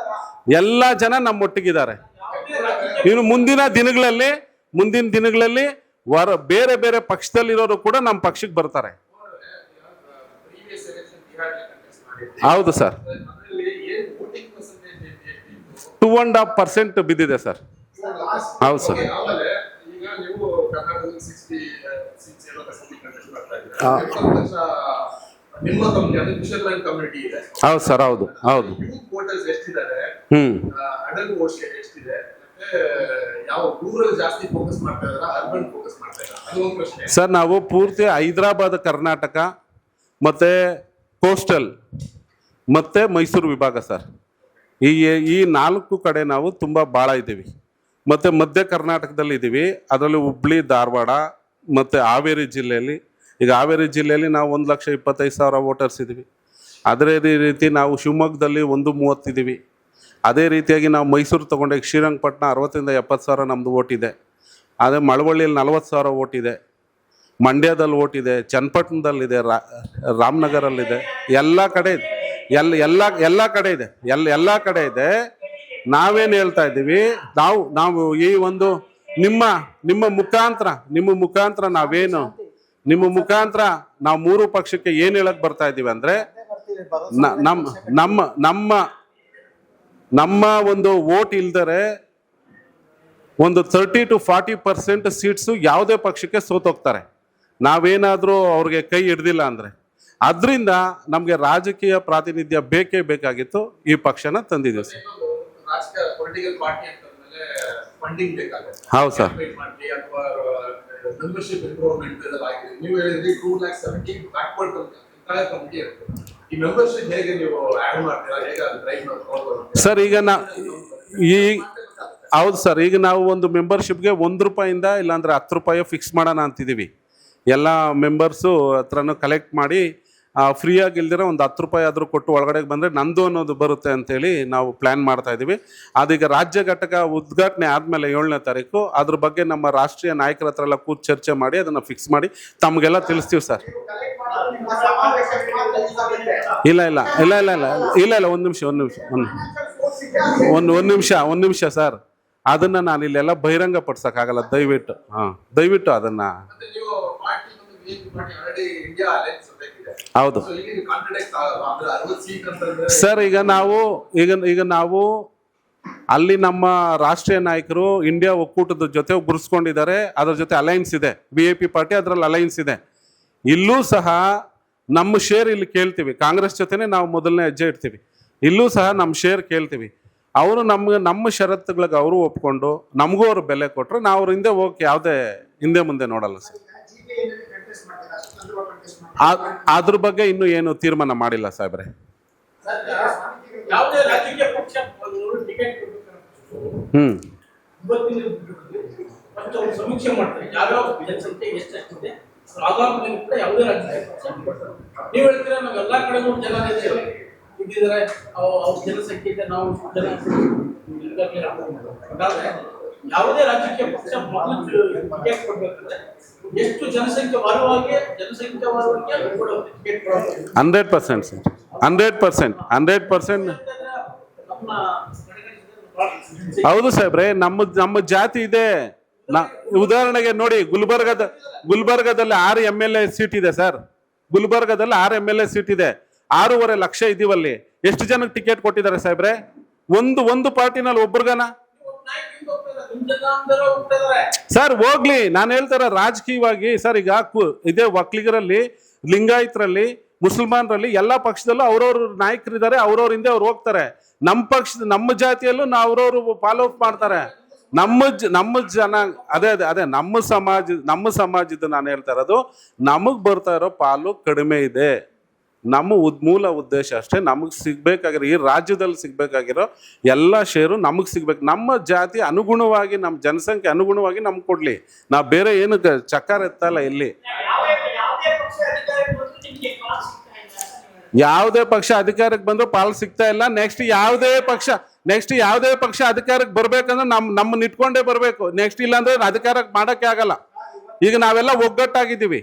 ಎಲ್ಲ ಜನ ನಮ್ಮೊಟ್ಟಿಗಿದ್ದಾರೆ. ಇನ್ನು ಮುಂದಿನ ದಿನಗಳಲ್ಲಿ ಬೇರೆ ಬೇರೆ ಪಕ್ಷದಲ್ಲಿರೋರು ಕೂಡ ನಮ್ಮ ಪಕ್ಷಕ್ಕೆ ಬರ್ತಾರೆ. ಹೌದು ಸರ್, 2.5% ಬಿದ್ದಿದೆ ಸರ್. ಹೌದು ಸರ್. ಹೌದು ಸರ್, ಹೌದು ಹೌದು. ಸರ್, ನಾವು ಪೂರ್ತಿ ಹೈದರಾಬಾದ್, ಕರ್ನಾಟಕ ಮತ್ತೆ ಕೋಸ್ಟಲ್ ಮತ್ತೆ ಮೈಸೂರು ವಿಭಾಗ ಸರ್. ಈ 4 ಕಡೆ ನಾವು ತುಂಬ ಭಾಳ ಇದ್ದೀವಿ. ಮತ್ತು ಮಧ್ಯ ಕರ್ನಾಟಕದಲ್ಲಿ ಇದ್ದೀವಿ, ಅದರಲ್ಲಿ ಹುಬ್ಳಿ, ಧಾರವಾಡ ಮತ್ತು ಹಾವೇರಿ ಜಿಲ್ಲೆಯಲ್ಲಿ. ಈಗ ಹಾವೇರಿ ಜಿಲ್ಲೆಯಲ್ಲಿ ನಾವು 1,25,000 ವೋಟರ್ಸ್ ಇದ್ದೀವಿ. ಅದೇ ರೀತಿ ನಾವು ಶಿವಮೊಗ್ಗದಲ್ಲಿ 130 ಇದ್ದೀವಿ. ಅದೇ ರೀತಿಯಾಗಿ ನಾವು ಮೈಸೂರು ತೊಗೊಂಡಾಗ ಶ್ರೀರಂಗಪಟ್ಟಣ 60,000 to 70,000 ನಮ್ಮದು ಓಟ್ ಇದೆ. ಅದೇ ಮಳವಳ್ಳಿಯಲ್ಲಿ 40,000 ಓಟ್ ಇದೆ, ಮಂಡ್ಯದಲ್ಲಿ ಓಟ್ ಇದೆ, ಚನ್ನಪಟ್ಟಣದಲ್ಲಿದೆ, ರಾಮನಗರಲ್ಲಿದೆ, ಎಲ್ಲ ಕಡೆ ಇದೆ, ಎಲ್ಲ ಕಡೆ ಇದೆ, ಎಲ್ಲ ಕಡೆ ಇದೆ. ನಾವೇನು ಹೇಳ್ತಾ ಇದ್ದೀವಿ, ನಾವು ಈ ಒಂದು ನಿಮ್ಮ ಮುಖಾಂತರ ನಾವೇನು ನಾವು 3 ಪಕ್ಷಕ್ಕೆ ಏನು ಹೇಳಕ್ ಬರ್ತಾ ಇದ್ದೀವಿ ಅಂದ್ರೆ, ನಮ್ಮ ಒಂದು ವೋಟ್ ಇಲ್ದರೆ ಒಂದು 30 to 40% ಸೀಟ್ಸು ಯಾವುದೇ ಪಕ್ಷಕ್ಕೆ ಸೋತೋಗ್ತಾರೆ, ನಾವೇನಾದರೂ ಅವ್ರಿಗೆ ಕೈ ಹಿಡ್ದಿಲ್ಲ ಅಂದರೆ. ಅದರಿಂದ ನಮಗೆ ರಾಜಕೀಯ ಪ್ರಾತಿನಿಧ್ಯ ಬೇಕೇ ಬೇಕಾಗಿತ್ತು. ಈ ಪಕ್ಷನ ತಂದಿದ್ದೀವಿ ಸರ್. ಹೌದು ಸರ್. ಸರ್, ಈಗ ಹೌದು ಸರ್, ಈಗ ನಾವು ಒಂದು ಮೆಂಬರ್ಶಿಪ್ಗೆ ₹1 ಇಲ್ಲಾಂದ್ರೆ ₹10 ಫಿಕ್ಸ್ ಮಾಡೋಣ ಅಂತಿದ್ದೀವಿ. ಎಲ್ಲ ಮೆಂಬರ್ಸು ಹತ್ರನೂ ಕಲೆಕ್ಟ್ ಮಾಡಿ ಫ್ರೀಯಾಗಿ ಇಲ್ದಿರ ಒಂದು ₹10 ಆದರೂ ಕೊಟ್ಟು ಒಳಗಡೆ ಬಂದರೆ ನಂದು ಅನ್ನೋದು ಬರುತ್ತೆ ಅಂತೇಳಿ ನಾವು ಪ್ಲ್ಯಾನ್ ಮಾಡ್ತಾ ಇದ್ದೀವಿ. ಅದೀಗ ರಾಜ್ಯ ಘಟಕ ಉದ್ಘಾಟನೆ ಆದಮೇಲೆ 7ನೇ ತಾರೀಕು ಅದ್ರ ಬಗ್ಗೆ ನಮ್ಮ ರಾಷ್ಟ್ರೀಯ ನಾಯಕರ ಹತ್ರ ಎಲ್ಲ ಕೂತು ಚರ್ಚೆ ಮಾಡಿ ಅದನ್ನು ಫಿಕ್ಸ್ ಮಾಡಿ ತಮಗೆಲ್ಲ ತಿಳಿಸ್ತೀವಿ ಸರ್. ಇಲ್ಲ ಒಂದು ನಿಮಿಷ ಸರ್, ಅದನ್ನು ನಾನು ಇಲ್ಲೆಲ್ಲ ಬಹಿರಂಗ ಪಡಿಸೋಕ್ಕಾಗಲ್ಲ, ದಯವಿಟ್ಟು ಅದನ್ನು. ಹೌದು ಸರ್, ಈಗ ನಾವು ಅಲ್ಲಿ ನಮ್ಮ ರಾಷ್ಟ್ರೀಯ ನಾಯಕರು ಇಂಡಿಯಾ ಒಕ್ಕೂಟದ ಜೊತೆ ಗುರುಸ್ಕೊಂಡಿದ್ದಾರೆ. ಅದರ ಜೊತೆ ಅಲೈನ್ಸ್ ಇದೆ, VIP ಪಾರ್ಟಿ ಅದರಲ್ಲಿ ಅಲೈನ್ಸ್ ಇದೆ. ಇಲ್ಲೂ ಸಹ ನಮ್ಮ ಶೇರ್ ಇಲ್ಲಿ ಕೇಳ್ತೀವಿ. ಕಾಂಗ್ರೆಸ್ ಜೊತೆನೆ ನಾವು ಮೊದಲನೇ ಹೆಜ್ಜೆ ಇಡ್ತೀವಿ. ಇಲ್ಲೂ ಸಹ ನಮ್ಮ ಶೇರ್ ಕೇಳ್ತೀವಿ. ಅವರು ನಮ್ಮ ಷರತ್ತುಗಳಿಗೆ ಅವರು ಒಪ್ಕೊಂಡು ನಮಗೂ ಅವರು ಬೆಲೆ ಕೊಟ್ಟರೆ ನಾವು ಅವ್ರ ಹಿಂದೆ ಹೋಗಕ್ಕೆ ಯಾವುದೇ ಹಿಂದೆ ಮುಂದೆ ನೋಡಲ್ಲ ಸರ್. ಅದ್ರ ಬಗ್ಗೆ ಇನ್ನೂ ಏನು ತೀರ್ಮಾನ ಮಾಡಿಲ್ಲ ಸಾಹೇಬ್ರೆ. ಸಮೀಕ್ಷೆ ಮಾಡ್ತಾರೆ, ಯಾವ್ಯಾವ ಜನಸಂಖ್ಯೆ ಎಷ್ಟಿದೆ, ಯಾವುದೇ ರಾಜ್ಯ ನೀವು ಹೇಳ್ತೀರಾ ನಾವು ಎಲ್ಲಾ ಕಡೆಗೂ ಜನ ಇದ್ದಿದ್ದಾರೆ, ಅವ್ರ ಜನಸಂಖ್ಯೆ ಇದೆ, ನಾವು ಜನ ಯಾವುದೇ ರಾಜ್ಯಕ್ಕೆ ಪಕ್ಷ ಮೊದಲು ಟಿಕೆಟ್ ಕೊಡ್ಬೇಕಂದ್ರೆ ಎಷ್ಟು ಜನಸಂಖ್ಯೆ ವಾರವಾಗಿ 100% ಸರ್, 100%. ಹೌದು ಸಾಹೇಬ್ರೆ, ನಮ್ಮ ಜಾತಿ ಇದೆ. ಉದಾಹರಣೆಗೆ ನೋಡಿ, ಗುಲ್ಬರ್ಗದಲ್ಲಿ 6 MLA ಸೀಟ್ ಇದೆ ಸರ್. ಗುಲ್ಬರ್ಗದಲ್ಲಿ 6 MLA ಸೀಟ್ ಇದೆ. 6.5 ಲಕ್ಷ ಇದೀವಲ್ಲಿ. ಎಷ್ಟು ಜನಕ್ಕೆ ಟಿಕೆಟ್ ಕೊಟ್ಟಿದ್ದಾರೆ ಸಾಹೇಬ್ರೆ? ಒಂದು ಪಾರ್ಟಿನಲ್ಲಿ ಒಬ್ರಿಗನ ಸರ್ ಹೋಗ್ಲಿ. ನಾನು ಹೇಳ್ತಾರ ರಾಜಕೀಯವಾಗಿ ಸರ್, ಈಗ ಇದೇ ಒಕ್ಕಲಿಗರಲ್ಲಿ, ಲಿಂಗಾಯತರಲ್ಲಿ, ಮುಸಲ್ಮಾನರಲ್ಲಿ ಎಲ್ಲಾ ಪಕ್ಷದಲ್ಲೂ ಅವ್ರವ್ರ ನಾಯಕರಿದ್ದಾರೆ, ಅವ್ರವ್ರ ಹಿಂದೆ ಅವ್ರು ಹೋಗ್ತಾರೆ. ನಮ್ಮ ಜಾತಿಯಲ್ಲೂ ಅವ್ರವ್ರು ಫಾಲೋ ಅಪ್ ಮಾಡ್ತಾರೆ. ನಮ್ಮ ಜನ ಅದೇ ನಮ್ಮ ಸಮಾಜದ ನಾನು ಹೇಳ್ತಾ ಇರೋದು, ನಮಗ್ ಬರ್ತಾ ಇರೋ ಪಾಲು ಕಡಿಮೆ ಇದೆ. ನಮ್ಮ ಮೂಲ ಉದ್ದೇಶ ಅಷ್ಟೇ, ನಮಗೆ ಸಿಗ್ಬೇಕಾಗಿರೋ ಈ ರಾಜ್ಯದಲ್ಲಿ ಸಿಗ್ಬೇಕಾಗಿರೋ ಎಲ್ಲ ಷೇರು ನಮಗೆ ಸಿಗ್ಬೇಕು. ನಮ್ಮ ಜಾತಿ ಅನುಗುಣವಾಗಿ, ನಮ್ಮ ಜನಸಂಖ್ಯೆ ಅನುಗುಣವಾಗಿ ನಮ್ಗೆ ಕೊಡ್ಲಿ. ನಾವು ಬೇರೆ ಏನು ಚಕ್ಕಾರ ಎತ್ತಲ್ಲ ಇಲ್ಲಿ. ಯಾವುದೇ ಪಕ್ಷ ಅಧಿಕಾರಕ್ಕೆ ಬಂದ್ರು ಪಾಲು ಸಿಗ್ತಾ ಇಲ್ಲ. ನೆಕ್ಸ್ಟ್ ಯಾವುದೇ ಪಕ್ಷ ಅಧಿಕಾರಕ್ಕೆ ಬರ್ಬೇಕಂದ್ರೆ ನಮ್ಮನ್ನ ಇಟ್ಕೊಂಡೇ ಬರ್ಬೇಕು. ನೆಕ್ಸ್ಟ್ ಇಲ್ಲಾಂದ್ರೆ ಅಧಿಕಾರಕ್ಕೆ ಮಾಡಕ್ಕೆ ಆಗಲ್ಲ. ಈಗ ನಾವೆಲ್ಲ ಒಗ್ಗಟ್ಟಾಗಿದ್ದೀವಿ.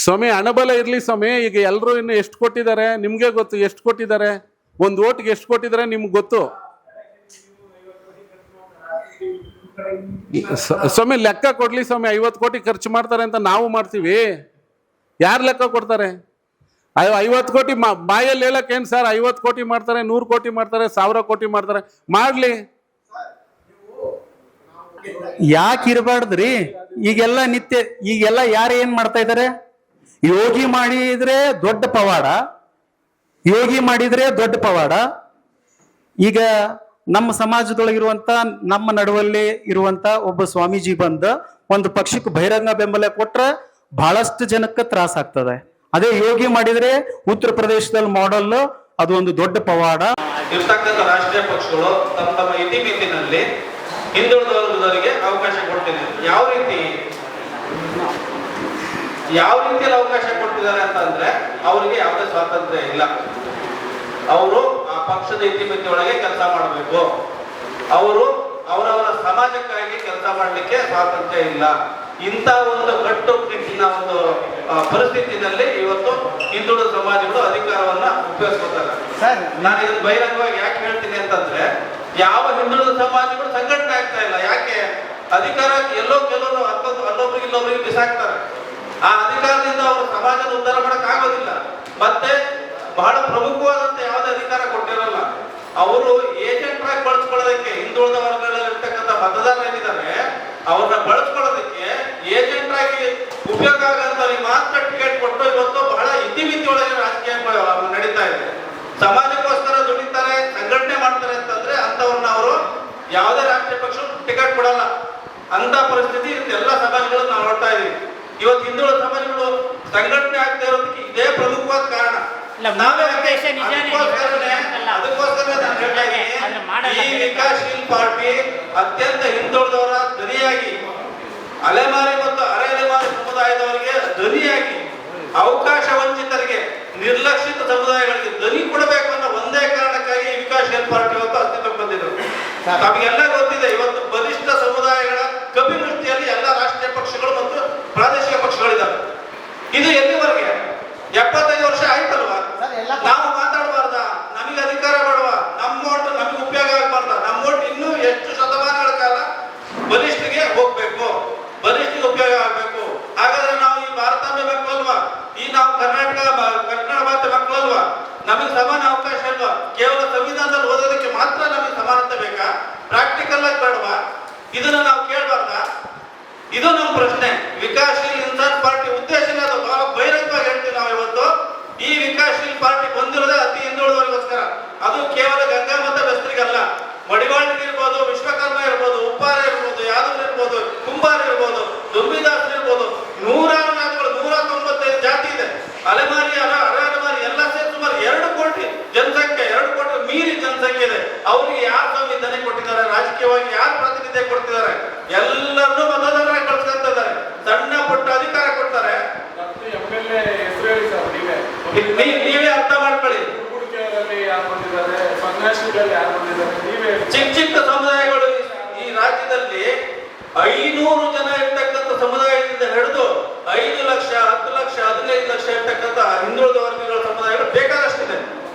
ಸ್ವಾಮಿ ಹಣಬಲ ಇರ್ಲಿ ಸ್ವಾಮಿ. ಈಗ ಎಲ್ರು ಇನ್ನು ಎಷ್ಟು ಕೊಟ್ಟಿದ್ದಾರೆ ನಿಮ್ಗೆ ಗೊತ್ತು. ಎಷ್ಟು ಕೊಟ್ಟಿದ್ದಾರೆ, ಒಂದು ಓಟ್ಗೆ ಎಷ್ಟು ಕೊಟ್ಟಿದ್ದಾರೆ ನಿಮ್ಗೆ ಗೊತ್ತು ಸ್ವಾಮಿ. ಲೆಕ್ಕ ಕೊಡ್ಲಿ ಸ್ವಾಮಿ. 50 ಕೋಟಿ ಖರ್ಚು ಮಾಡ್ತಾರೆ ಅಂತ ನಾವು ಮಾಡ್ತೀವಿ, ಯಾರು ಲೆಕ್ಕ ಕೊಡ್ತಾರೆ? 50 ಕೋಟಿ ಬಾಯಲ್ಲಿ ಹೇಳಕ್ ಏನ್ ಸರ್? 50 ಕೋಟಿ ಮಾಡ್ತಾರೆ, 100 ಕೋಟಿ ಮಾಡ್ತಾರೆ, 1000 ಕೋಟಿ ಮಾಡ್ತಾರೆ, ಮಾಡ್ಲಿ. ಯಾಕೆ ಇರಬಾರ್ದ್ರಿ? ಈಗೆಲ್ಲ ಯಾರು ಏನ್ ಮಾಡ್ತಾ ಇದಾರೆ? ಯೋಗಿ ಮಾಡಿದ್ರೆ ದೊಡ್ಡ ಪವಾಡ. ಈಗ ನಮ್ಮ ಸಮಾಜದೊಳಗಿರುವಂತ, ನಮ್ಮ ನಡುವಲ್ಲಿ ಇರುವಂತ ಒಬ್ಬ ಸ್ವಾಮೀಜಿ ಬಂದ ಒಂದು ಪಕ್ಷಕ್ಕೆ ಬಹಿರಂಗ ಬೆಂಬಲ ಕೊಟ್ರೆ ಬಹಳಷ್ಟು ಜನಕ್ಕೆ ತ್ರಾಸ ಆಗ್ತದೆ. ಅದೇ ಯೋಗಿ ಮಾಡಿದ್ರೆ ಉತ್ತರ ಪ್ರದೇಶದಲ್ಲಿ ಮಾಡಲ್, ಅದು ಒಂದು ದೊಡ್ಡ ಪವಾಡ. ಇರ್ತಕ್ಕಂಥ ರಾಷ್ಟ್ರೀಯ ಪಕ್ಷಗಳು ತಮ್ಮ ಇತಿಮಿತಿನಲ್ಲಿ ಹಿಂದುಳಿದ ವರ್ಗದವರಿಗೆ ಅವಕಾಶ ಕೊಡ್ತಿದೆ. ಯಾವ ರೀತಿಯಲ್ಲಿ ಅವಕಾಶ ಕೊಡ್ತಿದ್ದಾರೆ ಅಂತಂದ್ರೆ, ಅವರಿಗೆ ಯಾವುದೇ ಸ್ವಾತಂತ್ರ್ಯ ಇಲ್ಲ. ಅವರು ಆ ಪಕ್ಷದ ಇತಿಮಿತಿ ಒಳಗೆ ಕೆಲಸ ಮಾಡಬೇಕು. ಅವರು ಅವರವರ ಸಮಾಜಕ್ಕಾಗಿ ಕೆಲಸ ಮಾಡಲಿಕ್ಕೆ ಸ್ವಾತಂತ್ರ್ಯ ಇಲ್ಲ. ಇಂಥ ಒಂದು ಕಟ್ಟುನಿಟ್ಟಿನ ಒಂದು ಪರಿಸ್ಥಿತಿನಲ್ಲಿ ಇವತ್ತು ಹಿಂದುಳಿದ ಸಮಾಜಗಳು ಅಧಿಕಾರವನ್ನ ಉಪಯೋಗಿಸ್ಕೊತಾರೆ. ನಾನು ಇದನ್ನು ಬಹಿರಂಗವಾಗಿ ಯಾಕೆ ಹೇಳ್ತೀನಿ ಅಂತಂದ್ರೆ, ಯಾವ ಹಿಂದುಳಿದ ಸಮಾಜಗಳು ಸಂಘಟನೆ ಆಗ್ತಾ ಇಲ್ಲ. ಯಾಕೆ? ಅಧಿಕಾರ ಕೆಲವರು ಅಲ್ಲೊಬ್ರಿಗೆ ಇಲ್ಲೊಬ್ರಿಗೆ ಬಿಸಾಕ್ತಾರೆ. ಆ ಅಧಿಕಾರದಿಂದ ಅವರು ಸಮಾಜದ ಉದ್ಧಾರ ಮಾಡಕ್ ಆಗೋದಿಲ್ಲ. ಮತ್ತೆ ಬಹಳ ಪ್ರಮುಖವಾದಂತ ಯಾವುದೇ ಅಧಿಕಾರ ಕೊಟ್ಟಿರಲ್ಲ. ಅವರು ಏಜೆಂಟ್ ಆಗಿ ಬಳಸ್ಕೊಳ್ಳೋದಕ್ಕೆ, ಹಿಂದುಳಿದ ವರ್ಗಗಳಲ್ಲಿರ್ತಕ್ಕಂಥ ಮತದಾರರು ಏನಿದ್ದಾರೆ ಅವ್ರನ್ನ ಬಳಸ್ಕೊಳ್ಳೋದಕ್ಕೆ ಏಜೆಂಟ್ ಆಗಿ ಉಪಯೋಗ ಆಗಂತವ್ರಿಗೆ ಮಾತ್ರ ಟಿಕೆಟ್ ಕೊಟ್ಟು ಇವತ್ತು ಬಹಳ ಇತಿಮಿತಿ ಒಳಗೆ ರಾಜಕೀಯ ನಡೀತಾ ಇದೆ. ಸಮಾಜಕ್ಕೋಸ್ಕರ ದುಡಿತಾರೆ, ಸಂಘಟನೆ ಮಾಡ್ತಾರೆ ಅಂತಂದ್ರೆ ಅಂತವ್ರನ್ನ ಅವರು ಯಾವುದೇ ರಾಷ್ಟ್ರೀಯ ಪಕ್ಷ ಟಿಕೆಟ್ ಕೊಡಲ್ಲ. ಅಂತ ಪರಿಸ್ಥಿತಿ ಎಲ್ಲ ಸಮಾಜಗಳು ನಾವು ನೋಡ್ತಾ ಇದೀವಿ. ಇವತ್ತು ಹಿಂದುಳಿದ ಸಮಾಜಗಳು ಸಂಘಟನೆ ಆಗ್ತಾ ಇರೋದಕ್ಕೆ ಇದೇ ಪ್ರಮುಖವಾದ ಕಾರಣ. ಅದಕ್ಕೋಸ್ಕರ ನಾನು ಹೇಳ್ತಾ ಇದ್ದೀನಿ, ಈ ವಿಕಾಸಶೀಲ ಪಾರ್ಟಿ ಅತ್ಯಂತ ಹಿಂದುಳಿದವರ ಧ್ವನಿಯಾಗಿ, ಅಲೆಮಾರಿ ಮತ್ತು ಅರೆ ಅಲೆಮಾರಿ ಸಮುದಾಯದವರಿಗೆ ಧ್ವನಿಯಾಗಿ, ಅವಕಾಶ ವಂಚಿತರಿಗೆ, ನಿರ್ಲಕ್ಷಿತ ಸಮುದಾಯಗಳಿಗೆ ಧ್ವನಿ ಕೊಡಬೇಕು ಅನ್ನೋ ಒಂದೇ ಕಾರಣಕ್ಕಾಗಿ ವಿಕಾಸಶೀಲ ಪಾರ್ಟಿ ಇವತ್ತು ಅಸ್ತಿತ್ವಕ್ಕೆ ಬಂದಿದ್ರು. ನಮಗೆಲ್ಲ ಗೊತ್ತಿದೆ, ಇವತ್ತು ಬಲಿಷ್ಠ ಸಮುದಾಯಗಳ ಕಪಿಮುಷ್ಟಿಯಲ್ಲಿ ಎಲ್ಲ ರಾಷ್ಟ್ರೀಯ ಪಕ್ಷಗಳು ಮತ್ತು ಪ್ರಾದೇಶಿಕ ಪಕ್ಷಗಳಿದ್ದಾವೆ. ಇದು ಎಲ್ಲಿವರೆಗೆ? 75 ವರ್ಷ ಆಯ್ತಲ್ವಾ? ನಾವು ಮಾತಾಡಬಾರ್ದ? ನಮಗೆ ಅಧಿಕಾರ ಬೇಡವ? ನಮ್ಮ ಓಟ್ ನಮಗೆ ಉಪಯೋಗ ಆಗಬಾರ್ದ? ನಮ್ಮ ಓಟ್ ಇನ್ನೂ ಎಷ್ಟು ಶತಮಾನಗಳ ಕಾಲ ಬಲಿಷ್ಠಿಗೆ ಹೋಗ್ಬೇಕು, ಬಲಿಷ್ಠಿಗೆ ಉಪಯೋಗ ಆಗ್ಬೇಕು. ಹಾಗಾದ್ರೆ ನಾವು ಈ ಭಾರತಾಂಬೆ ಮಕ್ಕಳಲ್ವಾ? ಈ ನಾವು ಕನ್ನಡ ಭಾಷೆ ಮಕ್ಕಳಲ್ವಾ? ನಮಗೆ ಸಮಾನ ಅವಕಾಶ ಅಲ್ವಾ? ಕೇವಲ ಸಂವಿಧಾನದಲ್ಲಿ ಓದೋದಕ್ಕೆ ಮಾತ್ರ ನಮಗೆ ಸಮಾನತೆ ಬೇಕಾ? ಪ್ರಾಕ್ಟಿಕಲ್ ಆಗಿ ಬೇಡವಾ? ಇದನ್ನ ನಾವು ಕೇಳಬಾರ್ದ? ಇದು ನಮ್ಮ ಪ್ರಶ್ನೆ. ವಿಕಾಸಶೀಲ ಇನ್ಸಾನ್ ಪಾರ್ಟಿ ಉದ್ದೇಶನೇ ಅದು. ಬಹಳ ಬಹಿರಂಗವಾಗಿ ಹೇಳ್ತೀವಿ ನಾವು ಇವತ್ತು. ಈ ವಿಕಾಸಶೀಲ ಪಾರ್ಟಿ ಬಂದಿರೋದೇ ಅತಿ ಹಿಂದುಳಿದವರಿಗೋಸ್ಕರ. ಅದು ಕೇವಲ ಗಂಗಾ ಮತ ಬೆಸ್ತರಿಗಲ್ಲ. ಮಡಿವಾಳರಿಗೆ ಇರ್ಬೋದು, ವಿಶ್ವಕರ್ಮ ಇರ್ಬೋದು, ಉಪ್ಪಾರ ಇರ್ಬೋದು, ಯಾದವ್ ಇರ್ಬೋದು, ಕುಂಬಾರ ಇರ್ಬೋದು, ದುಂಬಿದಾಸ್ ಇರ್ಬೋದು, 195 ಜಾತಿ ಇದೆ. ಅಲೆಮಾರಿ, ಅರೆ ಅಲೆಮಾರಿ ಎಲ್ಲ ಸೇರಿ ಸುಮಾರು 2 ಕೋಟಿ ಜನಸಂಖ್ಯೆ, 2 ಕೋಟಿ ಮೀರಿ ಜನಸಂಖ್ಯೆ ಇದೆ. ಅವರಿಗೆ ಯಾರು ಸಂವಿಧಾನ ಕೊಟ್ಟಿದ್ದಾರೆ? ರಾಜಕೀಯವಾಗಿ ಯಾರು ಪ್ರಾತಿನಿಧ್ಯ ಕೊಡ್ತಿದ್ದಾರೆ? ಎಲ್ಲರನ್ನೂ ಮತದಾರರಾಗಿ ಕಳ್ಸ್ಕೊಂತಿದ್ದಾರೆ. ಸಣ್ಣ ಪುಟ್ಟ ಅಧಿಕಾರ ಕೊಡ್ತಾರೆ. ನೀವೇ ಅರ್ಥ ಮಾಡ್ಕೊಳ್ಳಿ. ಚಿಕ್ಕ ಸಮುದಾಯಗಳು ಈ ರಾಜ್ಯದಲ್ಲಿ 500 ಜನ ಇರ್ತಕ್ಕಂಥ ಸಮುದಾಯದಿಂದ ಹಿಡಿದು 5 ಲಕ್ಷ, 10 ಲಕ್ಷ, 15 ಲಕ್ಷ ಇರ್ತಕ್ಕಂಥ ಹಿಂದುಳಿದ ವರ್ಗಗಳ ಸಮುದಾಯಗಳು ಬೇಕಾದಷ್ಟಿದೆ.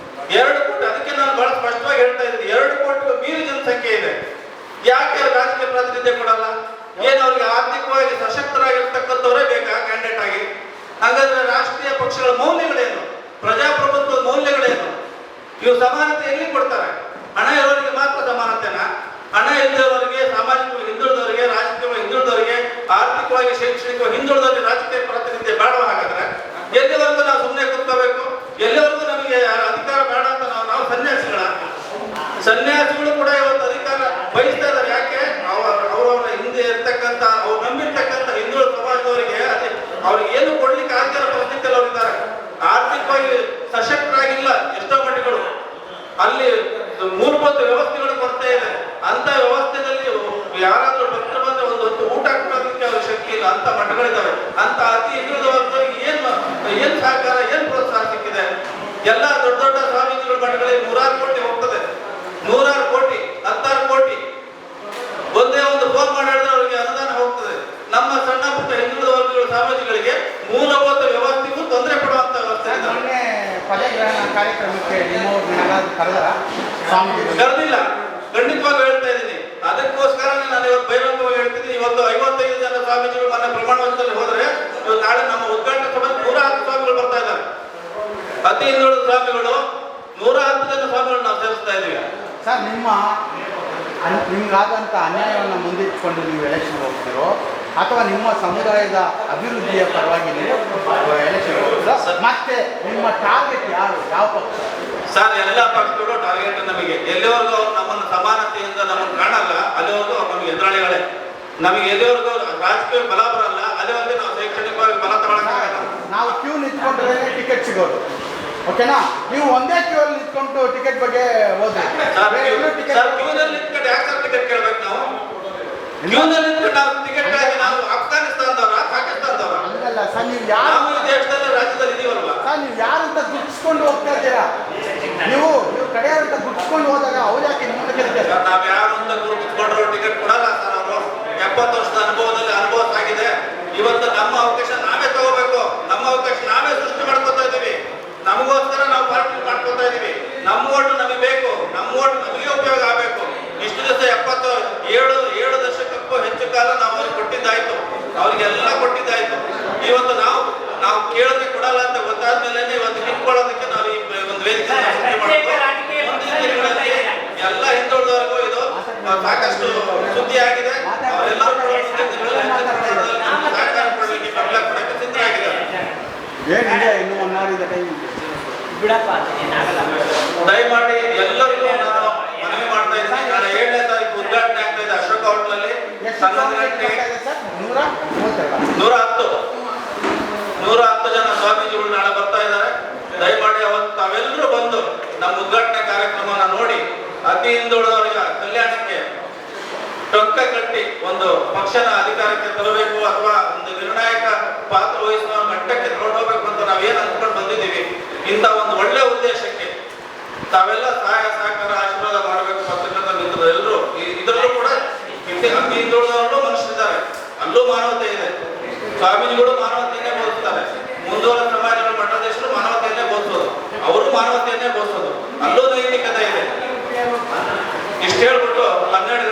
2 ಕೋಟಿ. ಅದಕ್ಕೆ ನಾನು ಬಹಳ ಸ್ಪಷ್ಟವಾಗಿ ಹೇಳ್ತಾ ಇದ್ದೀನಿ, 2 ಕೋಟಿ ಮೀರಿ ಜನಸಂಖ್ಯೆ ಇದೆ. ಯಾಕೆ ರಾಜಕೀಯ ಪ್ರಾತಿನಿಧ್ಯ ಕೊಡಲ್ಲ? ಏನು ಅವ್ರಿಗೆ ಆರ್ಥಿಕವಾಗಿ ಸಶಕ್ತರಾಗಿರ್ತಕ್ಕಂಥವರೇ ಬೇಕಾ ಕ್ಯಾಂಡಿಡೇಟ್ ಆಗಿ? ಹಾಗಾದ್ರೆ ರಾಷ್ಟ್ರೀಯ ಪಕ್ಷಗಳ ಮೌಲ್ಯಗಳೇನು? ಪ್ರಜಾಪ್ರಭುತ್ವದ ಮೌಲ್ಯಗಳೇನು? ಇವು ಸಮಾನತೆ ಎಲ್ಲಿ ಕೊಡ್ತಾರೆ? ಹಣ ಇರೋರಿಗೆ ಮಾತ್ರ ಸಮಾನತೆನಾ? ಹಣ ಇಲ್ಲದವರಿಗೆ, ಸಾಮಾಜಿಕವಾಗಿ ಹಿಂದುಳಿದವರಿಗೆ, ರಾಜಕೀಯವಾಗಿ ಹಿಂದುಳಿದವರಿಗೆ, ಆರ್ಥಿಕವಾಗಿ ಶೈಕ್ಷಣಿಕವಾಗಿ ಹಿಂದುಳಿದವರಿಗೆ ರಾಜಕೀಯ ಪ್ರಾತಿನಿಧ್ಯ ಬೇಡವ? ಹಾಗಾದ್ರೆ ಎಲ್ಲಿವರೆಗೂ ನಾವು ಸುಮ್ಮನೆ ಕೂತ್ಕೋಬೇಕು? ಎಲ್ಲಿವರೆಗೂ ನಮಗೆ ಅಧಿಕಾರ ಅಲ್ಲಿ ಮೂಲಭೂತ ವ್ಯವಸ್ಥೆಗಳು ಕೊರತೆ ಇದೆ. ಅಂತ ವ್ಯವಸ್ಥೆಯಲ್ಲಿ ಯಾರಾದ್ರೂ ಭಕ್ತರು ಬಂದ್ರೆ ಒಂದು ಹೊತ್ತು ಊಟ ಕೊಡೋದಕ್ಕೆ ಅವ್ರ ಶಕ್ತಿ ಇಲ್ಲ ಅಂತ ಮಠಗಳಿದ್ದಾವೆ. ಅಂತ ಅತಿ ಹಿಂದುಳಿದ ವರ್ಗದವರಿಗೆ ಏನ್ ಸಹಕಾರ, ಏನ್ ಪ್ರೋತ್ಸಾಹ ಸಿಕ್ಕಿದೆ? ಎಲ್ಲ ದೊಡ್ಡ ದೊಡ್ಡ ಸ್ವಾಮೀಜಿಗಳ ಮಠಗಳಿಗೆ 100 ಕೋಟಿ ಹೋಗ್ತದೆ, 100 ಕೋಟಿ 10 ಕೋಟಿ ಒಂದೇ ಒಂದು ಫೋನ್ ಮಾಡಿ ಹೇಳಿದ್ರೆ ಅವರಿಗೆ ಅನುದಾನ ಹೋಗ್ತದೆ. ನಮ್ಮ ಸಣ್ಣ ಪುಟ್ಟ ಹಿಂದುಳಿದ ವರ್ಗಗಳ ಸ್ವಾಮೀಜಿಗಳಿಗೆ ಮೂಲಭೂತ ವ್ಯವಸ್ಥೆಗೂ ತೊಂದರೆ ಪಡುವಂತ ವ್ಯವಸ್ಥೆ ಇದೆ. ಮೊನ್ನೆ ಪದಗ್ರಹಣ ಕಾರ್ಯಕ್ರಮಕ್ಕೆ ನಿಮ್ಮವ್ರನ್ನೆಲ್ಲಾದ್ರೂ ಕರೆದರ ಸ್ವಾಮೀಜಿಗಳು? ಕರೆದಿಲ್ಲ, ಖಂಡಿತವಾಗಿ ಹೇಳ್ತಾ ಇದ್ದೀನಿ. ಅದಕ್ಕೋಸ್ಕರ ನಾನು ಇವತ್ತು ಬಹಿರಂಗವಾಗಿ ಹೇಳ್ತಿದ್ದೀನಿ. ಇವತ್ತು 55 ಜನ ಸ್ವಾಮೀಜಿಗಳು ಮೊನ್ನೆ ಪ್ರಮಾಣ ವಚನದಲ್ಲಿ ಹೋದ್ರೆ, ಇವತ್ತು ನಾಳೆ ನಮ್ಮ ಉದ್ಘಾಟನಾ ಸಭೆ 110 ಸ್ವಾಮಿಗಳು ಬರ್ತಾ ಇದ್ದಾರೆ. ಅತಿ ಹಿಂದುಳಿದ ಸ್ವಾಮಿಗಳು 110 ಜನ ಸ್ವಾಮಿಗಳು ನಾವು ಸೇರಿಸ್ತಾ ಇದ್ದೀವಿ. ಸರ್, ನಿಮ್ಗಾದಂಥ ಅನ್ಯಾಯವನ್ನು ಮುಂದಿಟ್ಕೊಂಡು ನೀವು ಎಲೆಕ್ಷನ್ ಹೋಗ್ತಿರೋ ಅಥವಾ ನಿಮ್ಮ ಸಮುದಾಯದ ಅಭಿವೃದ್ಧಿಯ ಪರವಾಗಿ ನೀವು ಎಲೆಕ್ಷನ್ ಹೋಗ್ತೀರೋ? ಮತ್ತೆ ನಿಮ್ಮ ಟಾರ್ಗೆಟ್ ಯಾರು, ಯಾವ ಪಕ್ಷ? ಸರ್, ಎಲ್ಲ ಪಕ್ಷಗಳು ಟಾರ್ಗೆಟ್ ನಮಗೆ. ಎಲ್ಲಿವರೆಗೂ ಅವ್ರು ನಮ್ಮನ್ನು ಸಮಾನತೆಯಿಂದ ನಮ್ಮನ್ನು ಕಾಣಲ್ಲ, ಅಲ್ಲಿವರೆಗೂ ಅವ್ರು ನಮಗೆ ಎದುರಾಳಿಗಳೇ. ನಮಗೆ ಎಲ್ಲಿವರೆಗೂ ರಾಜಕೀಯ ಬಲ ಬರಲ್ಲ, ಅಲ್ಲಿವರೆಗೂ ನಾವು ಶೈಕ್ಷಣಿಕವಾಗಿ ಬಲ ತಗೊಳಕ್ಕಾಗಲ್ಲ. ನಾವು ಕ್ಯೂ ನಿಂತ್ಕೊಂಡ್ರೆ ಟಿಕೆಟ್ ಸಿಗೋದು, ಓಕೆನಾ? ನೀವು ಒಂದೇ ಕ್ಯೂ ಅಲ್ಲಿ ನಿಂತ್ಕೊಂಡು ಟಿಕೆಟ್ ಬಗ್ಗೆ ಹೋದ್ರೆ ಕ್ಯೂನಲ್ಲಿ ನಿಂತ್ಕೊಂಡು ಯಾಕೆ ಸರ್ ಟಿಕೆಟ್ ಕೇಳ್ಬೇಕು? ನಾವು ಕ್ಯೂನಲ್ಲಿ ನಿಂತ್ಕೊಂಡು ನಾವು ಟಿಕೆಟ್ ನಾವು ಅಫ್ಘಾನಿಸ್ತಾನದವರ, ಪಾಕಿಸ್ತಾನದವರ? ಹಂಗಲ್ಲ ಸರ್, ನೀವು ಯಾರು ನಾವು ಈ ದೇಶದಲ್ಲಿ ರಾಜ್ಯದಲ್ಲಿ ಇದೀವಲ್ವಾ ಸರ್, ನೀವು ಯಾರಂತ ಗುರ್ತಿಸ್ಕೊಂಡು ಹೋಗ್ತಾ ಇದ್ದೀರಾ? ನೀವು ಕಡೆಯಾರಂತ ಗುರ್ತಿಸ್ಕೊಂಡು ಹೋದಾಗ ಅವ್ರು ಯಾಕೆ ನಿಮ್ಮನ್ನ ಕೇಳ್ತಾರೆ? ನಾವ್ ಯಾರು ಅಂತ ಗುರುತಿಸ್ಕೊಂಡ್ರು ಟಿಕೆಟ್ ಕೊಡಲ್ಲ ಸರ್. ಅವರು 70 ವರ್ಷದ ಅನುಭವದಲ್ಲಿ ಅನುಭವ ಆಗಿದೆ. ಇವತ್ತು ನಮ್ಮ ಅವಕಾಶ ನಾವೇ ತಗೋಬೇಕು. ನಮ್ಮ ಅವಕಾಶ ನಾವೇ ಸೃಷ್ಟಿ ಮಾಡ್ಕೊತಾ ಇದೀವಿ. ನಮಗೋಸ್ಕರ ನಾವು ಪಾರ್ಟಿ ಮಾಡ್ಕೊತಾ ಇದೀವಿ. ನಮ್ಮ ಓಟು ನಮಗೆ ಬೇಕು, ನಮ್ಮ ಓಟು ನಮಗೆ ಉಪಯೋಗ ಆಗಬೇಕು. ಇಷ್ಟು ದಿವಸ 77 ದಶಕಕ್ಕೂ ಹೆಚ್ಚು ಕಾಲ ನಾವು ಅವ್ರಿಗೆ ಕೊಟ್ಟಿದ್ದಾಯ್ತು, ಅವ್ರಿಗೆಲ್ಲ ಕೊಟ್ಟಿದ್ದಾಯ್ತು. ಇವತ್ತು ನಾವು ಕೇಳಿದ್ರೆ ಕೊಡಲ್ಲ ಅಂತ ಗೊತ್ತಾದ್ಮೇಲೆ ಇವತ್ತು ನಿಂತ್ಕೊಳ್ಳೋದಕ್ಕೆ ನಾವು ಈ ಒಂದು ವೇದಿಕೆ ಮುಂದಿನ ದಿನಗಳಲ್ಲಿ ಎಲ್ಲ ಹಿಂದುಳಿದವರೆಗೂ ಇದು ಸಾಕಷ್ಟು ಸುದ್ದಿ ಆಗಿದೆ. ಅವರೆಲ್ಲರೂ ಸಹಕಾರ ಕೊಡಲಿಕ್ಕೆ ಬೆಂಬಲ ಕೊಡಕ್ಕೆ ಸಿದ್ಧರಾಗಿದ್ದಾರೆ. ಏನಿದೆ ಇನ್ನು 1 hour ಇದೆ ಟೈಮ್. ದಯಮಾಡಿ ಎಲ್ಲರಿಗೂ ನಾನು ಮನವಿ ಮಾಡ್ತಾ ಇದ್ದೀನಿ. ನಾಳೆ 7ನೇ ತಾರೀಕು ಉದ್ಘಾಟನೆ ಆಗ್ತಾ ಇದೆ ಅಶೋಕ ಹೋಟೆಲಲ್ಲಿ. 11 ಗಂಟೆಗೆ 110 ಜನ ಸ್ವಾಮೀಜಿಗಳು ನಾಳೆ ಬರ್ತಾ ಇದ್ದಾರೆ. ದಯಮಾಡಿ ಅವತ್ತು ತಾವೆಲ್ಲರೂ ಬಂದು ನಮ್ಮ ಉದ್ಘಾಟನೆ ಕಾರ್ಯಕ್ರಮನ ನೋಡಿ ಅತಿ ಹಿಂದುಳಿದವರಿಗೆ ಕಲ್ಯಾಣಕ್ಕೆ ಟೊಂಕ ಕಟ್ಟಿ ಒಂದು ಪಕ್ಷನ ಅಧಿಕಾರಕ್ಕೆ ತರಬೇಕು ಅಥವಾ ಒಂದು ನಿರ್ಣಾಯಕ ಪಾತ್ರ ವಹಿಸುವ ಮಟ್ಟಕ್ಕೆ ತಗೊಂಡೋಗ್ಬೇಕು ಅಂತ ನಾವೇನು ಅಂದ್ಕೊಂಡು ಬಂದಿದ್ದೀವಿ. ಇಂಥ ಒಂದು ಒಳ್ಳೆ ಉದ್ದೇಶಕ್ಕೆ ತಾವೆಲ್ಲ ಸಹಾಯ ಸಹಕಾರ ಆಶೀರ್ವಾದ ಮಾಡಬೇಕು. ಪತ್ರಕರ್ತ ಮಿತ್ರರು ಎಲ್ಲರೂ ಇದರಲ್ಲೂ ಕೂಡ ಅತಿ ಹಿಂದುಳಿದವರಲ್ಲೂ ಮನುಷ್ಯರಿದ್ದಾರೆ, ಅಲ್ಲೂ ಮಾನವತೆ ಇದೆ. ಸ್ವಾಮೀಜಿಗಳು ಮಾನವತೆಯನ್ನೇ ಬೋಧಿಸ್ತಾರೆ. ಮುಂದುವರೆದ ಸಮಾಜಗಳ ಮಠಾಧೀಶರು ಮಾನವತೆಯನ್ನೇ ಬೋಧಿಸೋದು, ಅವರು ಮಾನವತೆಯನ್ನೇ ಬೋಧಿಸೋದು, ಅಲ್ಲೂ ನೈತಿಕತೆ ಇದೆ. ಇಷ್ಟು ಹೇಳ್ಬಿಟ್ಟು 12